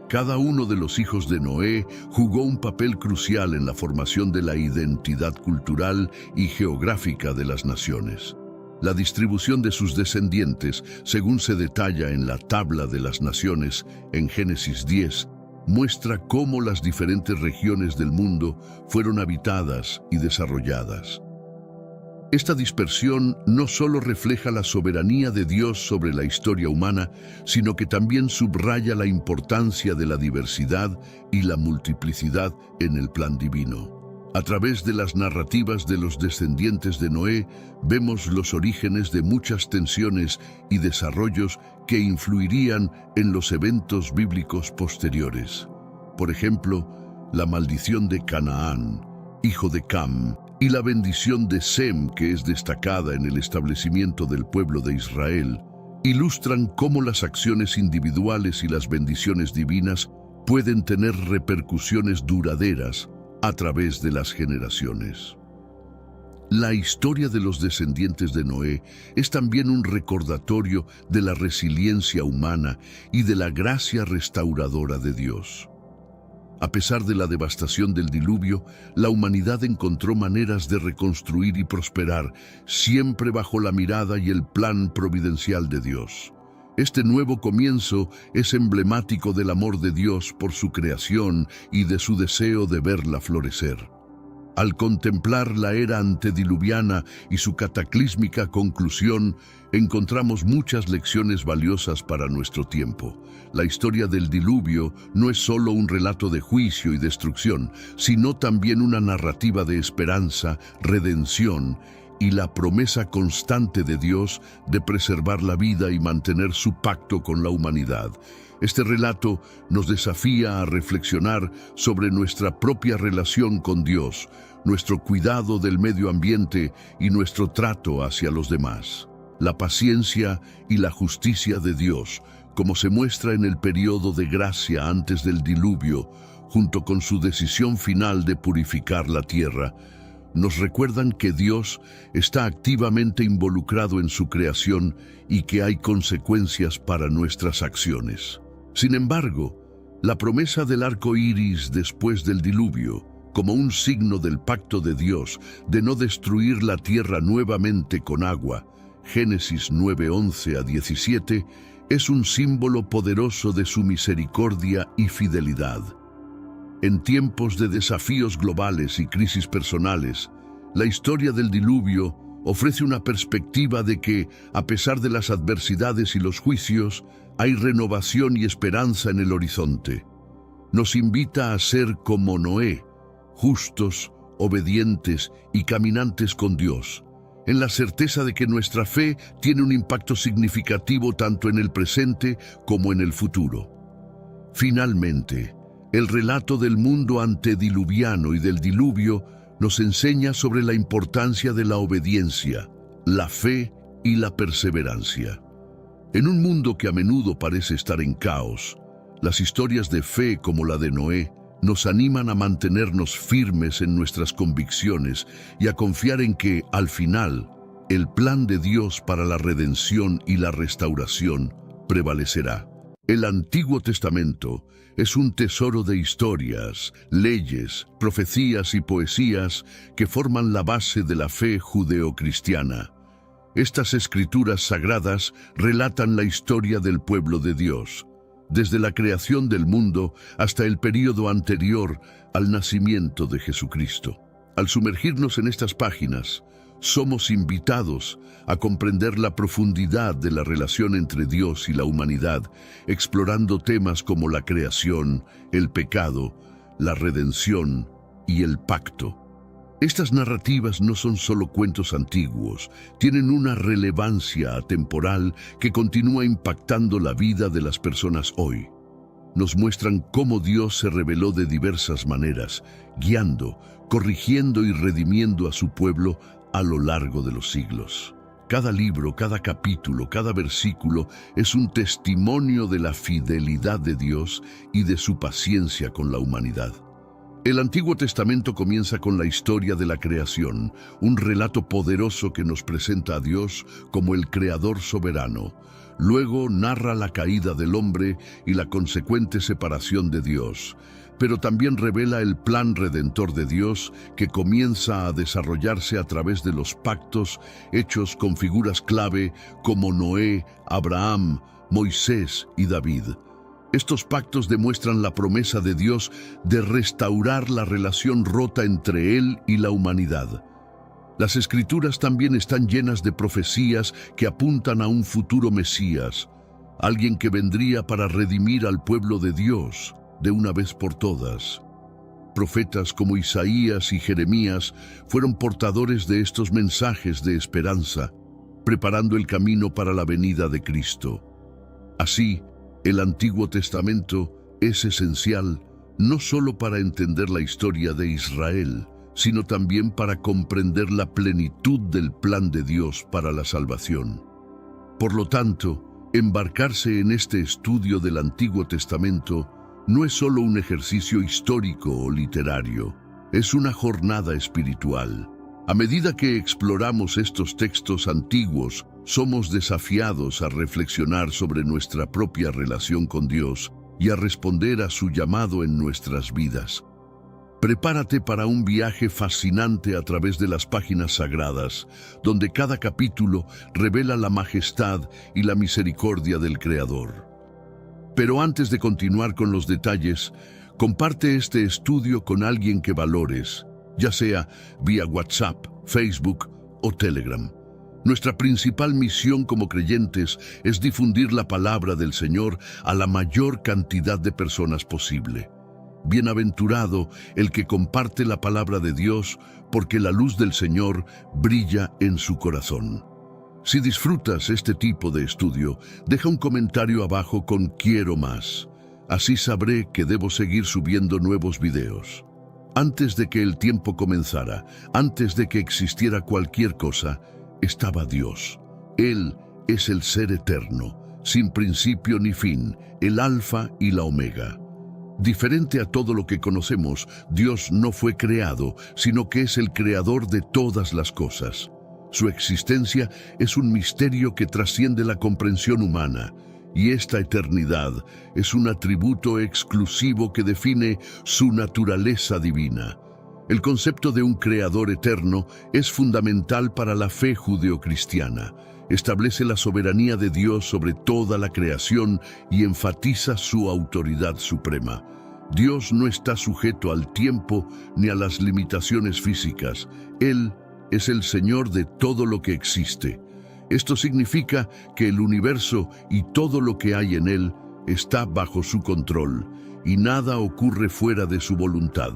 Cada uno de los hijos de Noé jugó un papel crucial en la formación de la identidad cultural y geográfica de las naciones. La distribución de sus descendientes, según se detalla en la tabla de las naciones en Génesis 10, muestra cómo las diferentes regiones del mundo fueron habitadas y desarrolladas. Esta dispersión no solo refleja la soberanía de Dios sobre la historia humana, sino que también subraya la importancia de la diversidad y la multiplicidad en el plan divino. A través de las narrativas de los descendientes de Noé, vemos los orígenes de muchas tensiones y desarrollos que influirían en los eventos bíblicos posteriores. Por ejemplo, la maldición de Canaán, hijo de Cam, y la bendición de Sem, que es destacada en el establecimiento del pueblo de Israel, ilustran cómo las acciones individuales y las bendiciones divinas pueden tener repercusiones duraderas a través de las generaciones. La historia de los descendientes de Noé es también un recordatorio de la resiliencia humana y de la gracia restauradora de Dios. A pesar de la devastación del diluvio, la humanidad encontró maneras de reconstruir y prosperar, siempre bajo la mirada y el plan providencial de Dios. Este nuevo comienzo es emblemático del amor de Dios por su creación y de su deseo de verla florecer. Al contemplar la era antediluviana y su cataclísmica conclusión, encontramos muchas lecciones valiosas para nuestro tiempo. La historia del diluvio no es solo un relato de juicio y destrucción, sino también una narrativa de esperanza, redención y la promesa constante de Dios de preservar la vida y mantener su pacto con la humanidad. Este relato nos desafía a reflexionar sobre nuestra propia relación con Dios, nuestro cuidado del medio ambiente y nuestro trato hacia los demás. La paciencia y la justicia de Dios, como se muestra en el periodo de gracia antes del diluvio, junto con su decisión final de purificar la tierra, nos recuerdan que Dios está activamente involucrado en su creación y que hay consecuencias para nuestras acciones. Sin embargo, la promesa del arco iris después del diluvio, como un signo del pacto de Dios de no destruir la tierra nuevamente con agua, Génesis 9:11-17, es un símbolo poderoso de su misericordia y fidelidad. En tiempos de desafíos globales y crisis personales, la historia del diluvio ofrece una perspectiva de que, a pesar de las adversidades y los juicios, hay renovación y esperanza en el horizonte. Nos invita a ser como Noé, justos, obedientes y caminantes con Dios, en la certeza de que nuestra fe tiene un impacto significativo tanto en el presente como en el futuro. Finalmente, el relato del mundo antediluviano y del diluvio nos enseña sobre la importancia de la obediencia, la fe y la perseverancia. En un mundo que a menudo parece estar en caos, las historias de fe como la de Noé nos animan a mantenernos firmes en nuestras convicciones y a confiar en que, al final, el plan de Dios para la redención y la restauración prevalecerá. El Antiguo Testamento es un tesoro de historias, leyes, profecías y poesías que forman la base de la fe judeocristiana. Estas escrituras sagradas relatan la historia del pueblo de Dios, desde la creación del mundo hasta el período anterior al nacimiento de Jesucristo. Al sumergirnos en estas páginas, somos invitados a comprender la profundidad de la relación entre Dios y la humanidad, explorando temas como la creación, el pecado, la redención y el pacto. Estas narrativas no son solo cuentos antiguos, tienen una relevancia atemporal que continúa impactando la vida de las personas hoy. Nos muestran cómo Dios se reveló de diversas maneras, guiando, corrigiendo y redimiendo a su pueblo a lo largo de los siglos. Cada libro, cada capítulo, cada versículo es un testimonio de la fidelidad de Dios y de su paciencia con la humanidad. El Antiguo Testamento comienza con la historia de la creación, un relato poderoso que nos presenta a Dios como el Creador soberano. Luego narra la caída del hombre y la consecuente separación de Dios, pero también revela el plan redentor de Dios que comienza a desarrollarse a través de los pactos hechos con figuras clave como Noé, Abraham, Moisés y David. Estos pactos demuestran la promesa de Dios de restaurar la relación rota entre Él y la humanidad. Las Escrituras también están llenas de profecías que apuntan a un futuro Mesías, alguien que vendría para redimir al pueblo de Dios de una vez por todas. Profetas como Isaías y Jeremías fueron portadores de estos mensajes de esperanza, preparando el camino para la venida de Cristo. Así, el Antiguo Testamento es esencial no solo para entender la historia de Israel, sino también para comprender la plenitud del plan de Dios para la salvación. Por lo tanto, embarcarse en este estudio del Antiguo Testamento no es solo un ejercicio histórico o literario, es una jornada espiritual. A medida que exploramos estos textos antiguos, somos desafiados a reflexionar sobre nuestra propia relación con Dios y a responder a su llamado en nuestras vidas. Prepárate para un viaje fascinante a través de las páginas sagradas, donde cada capítulo revela la majestad y la misericordia del Creador. Pero antes de continuar con los detalles, comparte este estudio con alguien que valores, ya sea vía WhatsApp, Facebook o Telegram. Nuestra principal misión como creyentes es difundir la palabra del Señor a la mayor cantidad de personas posible. Bienaventurado el que comparte la palabra de Dios, porque la luz del Señor brilla en su corazón. Si disfrutas este tipo de estudio, deja un comentario abajo con "Quiero más". Así sabré que debo seguir subiendo nuevos videos. Antes de que el tiempo comenzara, antes de que existiera cualquier cosa, estaba Dios. Él es el ser eterno, sin principio ni fin, el Alfa y la Omega. Diferente a todo lo que conocemos, Dios no fue creado, sino que es el creador de todas las cosas. Su existencia es un misterio que trasciende la comprensión humana, y esta eternidad es un atributo exclusivo que define su naturaleza divina. El concepto de un creador eterno es fundamental para la fe judeocristiana. Establece la soberanía de Dios sobre toda la creación y enfatiza su autoridad suprema. Dios no está sujeto al tiempo ni a las limitaciones físicas. Él es el Señor de todo lo que existe. Esto significa que el universo y todo lo que hay en él está bajo su control, y nada ocurre fuera de su voluntad.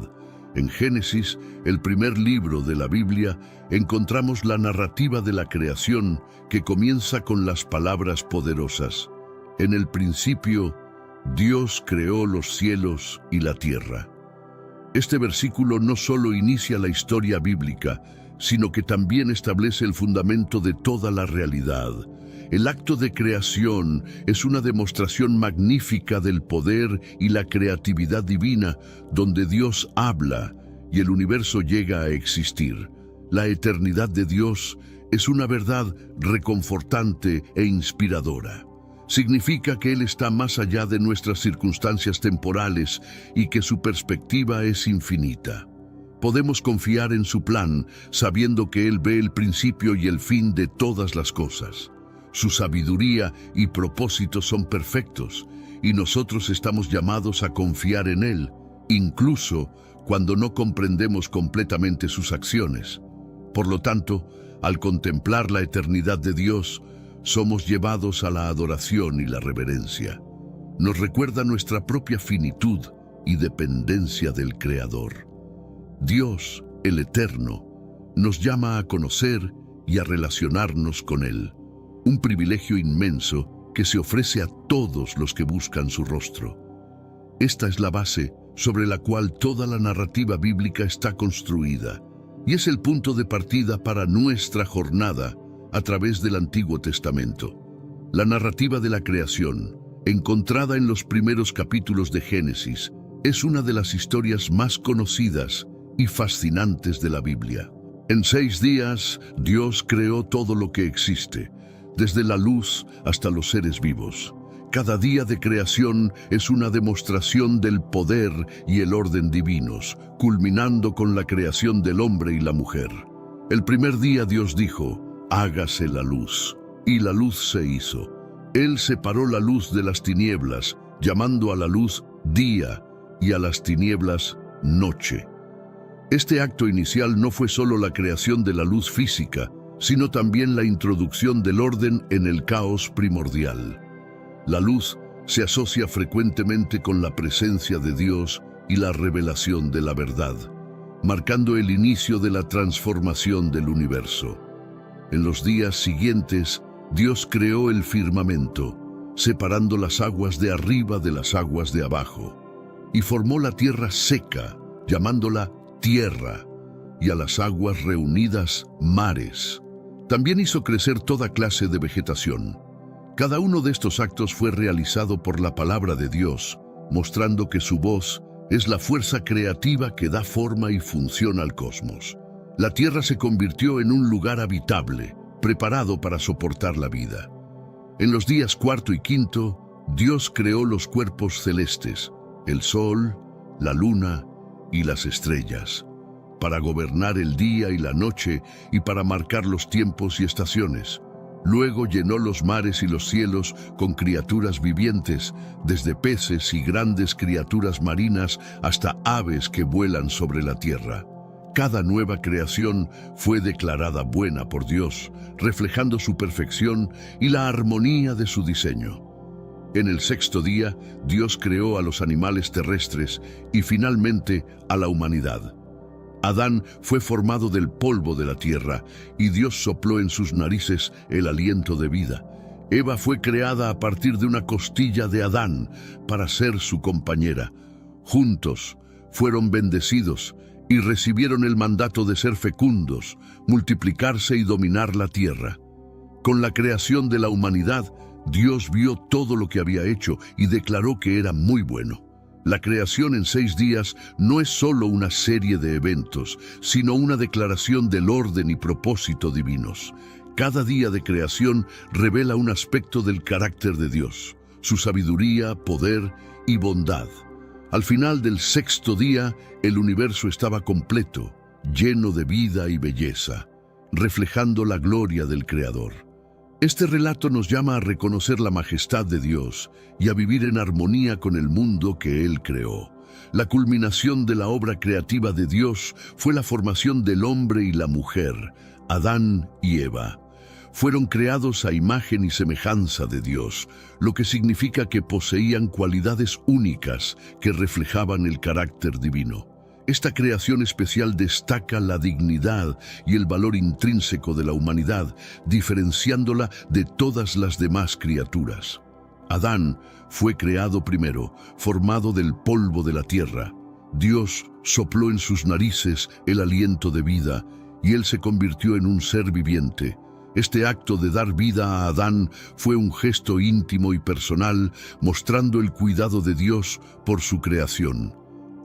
En Génesis, el primer libro de la Biblia, encontramos la narrativa de la creación que comienza con las palabras poderosas: en el principio, Dios creó los cielos y la tierra. Este versículo no solo inicia la historia bíblica, sino que también establece el fundamento de toda la realidad. El acto de creación es una demostración magnífica del poder y la creatividad divina, donde Dios habla y el universo llega a existir. La eternidad de Dios es una verdad reconfortante e inspiradora. Significa que Él está más allá de nuestras circunstancias temporales y que su perspectiva es infinita. Podemos confiar en su plan, sabiendo que Él ve el principio y el fin de todas las cosas. Su sabiduría y propósitos son perfectos, y nosotros estamos llamados a confiar en Él, incluso cuando no comprendemos completamente sus acciones. Por lo tanto, al contemplar la eternidad de Dios, somos llevados a la adoración y la reverencia. Nos recuerda nuestra propia finitud y dependencia del Creador. Dios, el Eterno, nos llama a conocer y a relacionarnos con Él. Un privilegio inmenso que se ofrece a todos los que buscan su rostro. Esta es la base sobre la cual toda la narrativa bíblica está construida, y es el punto de partida para nuestra jornada a través del Antiguo Testamento. La narrativa de la creación, encontrada en los primeros capítulos de Génesis, es una de las historias más conocidas y fascinantes de la Biblia. En 6 días, Dios creó todo lo que existe, desde la luz hasta los seres vivos. Cada día de creación es una demostración del poder y el orden divinos, culminando con la creación del hombre y la mujer. El primer día Dios dijo: hágase la luz, y la luz se hizo. Él separó la luz de las tinieblas, llamando a la luz día y a las tinieblas noche. Este acto inicial no fue solo la creación de la luz física, sino también la introducción del orden en el caos primordial. La luz se asocia frecuentemente con la presencia de Dios y la revelación de la verdad, marcando el inicio de la transformación del universo. En los días siguientes, Dios creó el firmamento, separando las aguas de arriba de las aguas de abajo, y formó la tierra seca, llamándola tierra, y a las aguas reunidas mares. También hizo crecer toda clase de vegetación. Cada uno de estos actos fue realizado por la palabra de Dios, mostrando que su voz es la fuerza creativa que da forma y función al cosmos. La tierra se convirtió en un lugar habitable, preparado para soportar la vida. En los días cuarto y quinto, Dios creó los cuerpos celestes, el sol, la luna y las estrellas, para gobernar el día y la noche y para marcar los tiempos y estaciones. Luego llenó los mares y los cielos con criaturas vivientes, desde peces y grandes criaturas marinas hasta aves que vuelan sobre la tierra. Cada nueva creación fue declarada buena por Dios, reflejando su perfección y la armonía de su diseño. En el sexto día, Dios creó a los animales terrestres y finalmente a la humanidad. Adán fue formado del polvo de la tierra y Dios sopló en sus narices el aliento de vida. Eva fue creada a partir de una costilla de Adán para ser su compañera. Juntos fueron bendecidos y recibieron el mandato de ser fecundos, multiplicarse y dominar la tierra. Con la creación de la humanidad, Dios vio todo lo que había hecho y declaró que era muy bueno. La creación en 6 días no es solo una serie de eventos, sino una declaración del orden y propósito divinos. Cada día de creación revela un aspecto del carácter de Dios, su sabiduría, poder y bondad. Al final del sexto día, el universo estaba completo, lleno de vida y belleza, reflejando la gloria del Creador. Este relato nos llama a reconocer la majestad de Dios y a vivir en armonía con el mundo que Él creó. La culminación de la obra creativa de Dios fue la formación del hombre y la mujer, Adán y Eva. Fueron creados a imagen y semejanza de Dios, lo que significa que poseían cualidades únicas que reflejaban el carácter divino. Esta creación especial destaca la dignidad y el valor intrínseco de la humanidad, diferenciándola de todas las demás criaturas. Adán fue creado primero, formado del polvo de la tierra. Dios sopló en sus narices el aliento de vida y él se convirtió en un ser viviente. Este acto de dar vida a Adán fue un gesto íntimo y personal, mostrando el cuidado de Dios por su creación.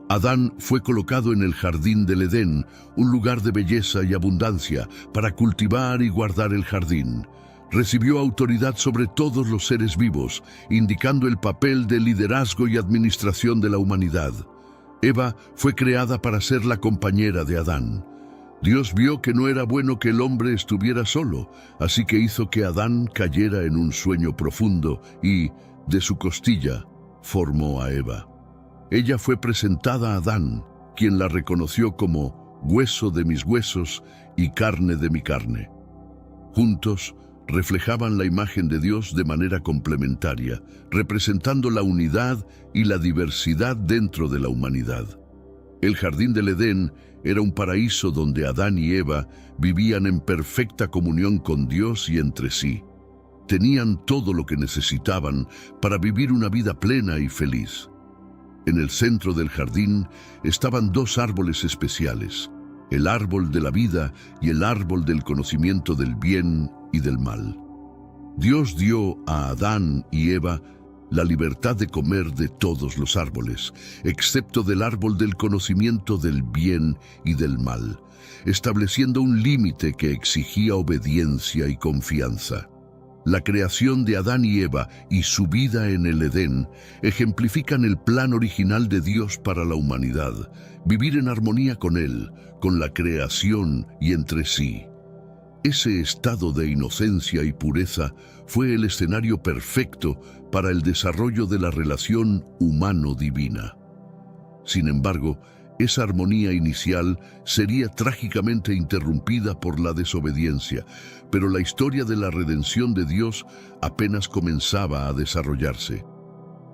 Adán fue colocado en el jardín del Edén, un lugar de belleza y abundancia, para cultivar y guardar el jardín. Recibió autoridad sobre todos los seres vivos, indicando el papel de liderazgo y administración de la humanidad. Eva fue creada para ser la compañera de Adán. Dios vio que no era bueno que el hombre estuviera solo, así que hizo que Adán cayera en un sueño profundo y, de su costilla, formó a Eva. Ella fue presentada a Adán, quien la reconoció como hueso de mis huesos y carne de mi carne. Juntos, reflejaban la imagen de Dios de manera complementaria, representando la unidad y la diversidad dentro de la humanidad. El jardín del Edén era un paraíso donde Adán y Eva vivían en perfecta comunión con Dios y entre sí. Tenían todo lo que necesitaban para vivir una vida plena y feliz. En el centro del jardín estaban 2 árboles especiales, el árbol de la vida y el árbol del conocimiento del bien y del mal. Dios dio a Adán y Eva la libertad de comer de todos los árboles, excepto del árbol del conocimiento del bien y del mal, estableciendo un límite que exigía obediencia y confianza. La creación de Adán y Eva y su vida en el Edén ejemplifican el plan original de Dios para la humanidad, vivir en armonía con Él, con la creación y entre sí. Ese estado de inocencia y pureza fue el escenario perfecto para el desarrollo de la relación humano-divina. Sin embargo, esa armonía inicial sería trágicamente interrumpida por la desobediencia, pero la historia de la redención de Dios apenas comenzaba a desarrollarse.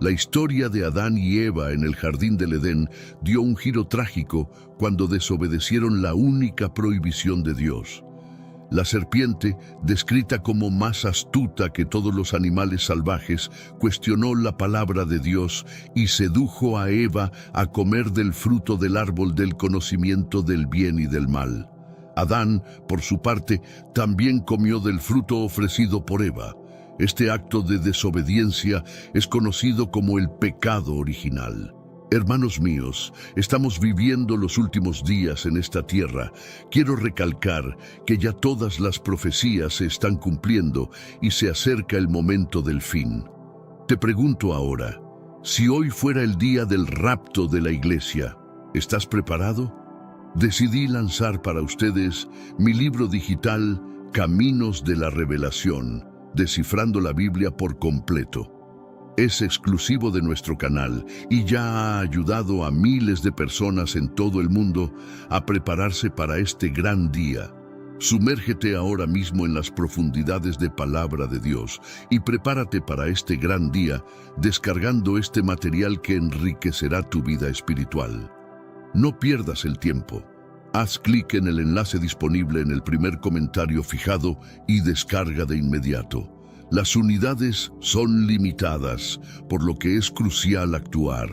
La historia de Adán y Eva en el jardín del Edén dio un giro trágico cuando desobedecieron la única prohibición de Dios. La serpiente, descrita como más astuta que todos los animales salvajes, cuestionó la palabra de Dios y sedujo a Eva a comer del fruto del árbol del conocimiento del bien y del mal. Adán, por su parte, también comió del fruto ofrecido por Eva. Este acto de desobediencia es conocido como el pecado original. Hermanos míos, estamos viviendo los últimos días en esta tierra. Quiero recalcar que ya todas las profecías se están cumpliendo y se acerca el momento del fin. Te pregunto ahora, si hoy fuera el día del rapto de la iglesia, ¿estás preparado? Decidí lanzar para ustedes mi libro digital Caminos de la Revelación, descifrando la Biblia por completo. Es exclusivo de nuestro canal y ya ha ayudado a miles de personas en todo el mundo a prepararse para este gran día. Sumérgete ahora mismo en las profundidades de Palabra de Dios y prepárate para este gran día descargando este material que enriquecerá tu vida espiritual. No pierdas el tiempo. Haz clic en el enlace disponible en el primer comentario fijado y descarga de inmediato. Las unidades son limitadas, por lo que es crucial actuar.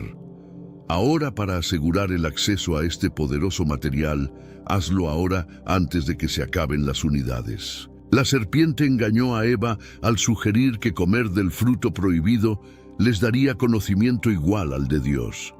Ahora, para asegurar el acceso a este poderoso material, hazlo ahora antes de que se acaben las unidades. La serpiente engañó a Eva al sugerir que comer del fruto prohibido les daría conocimiento igual al de Dios.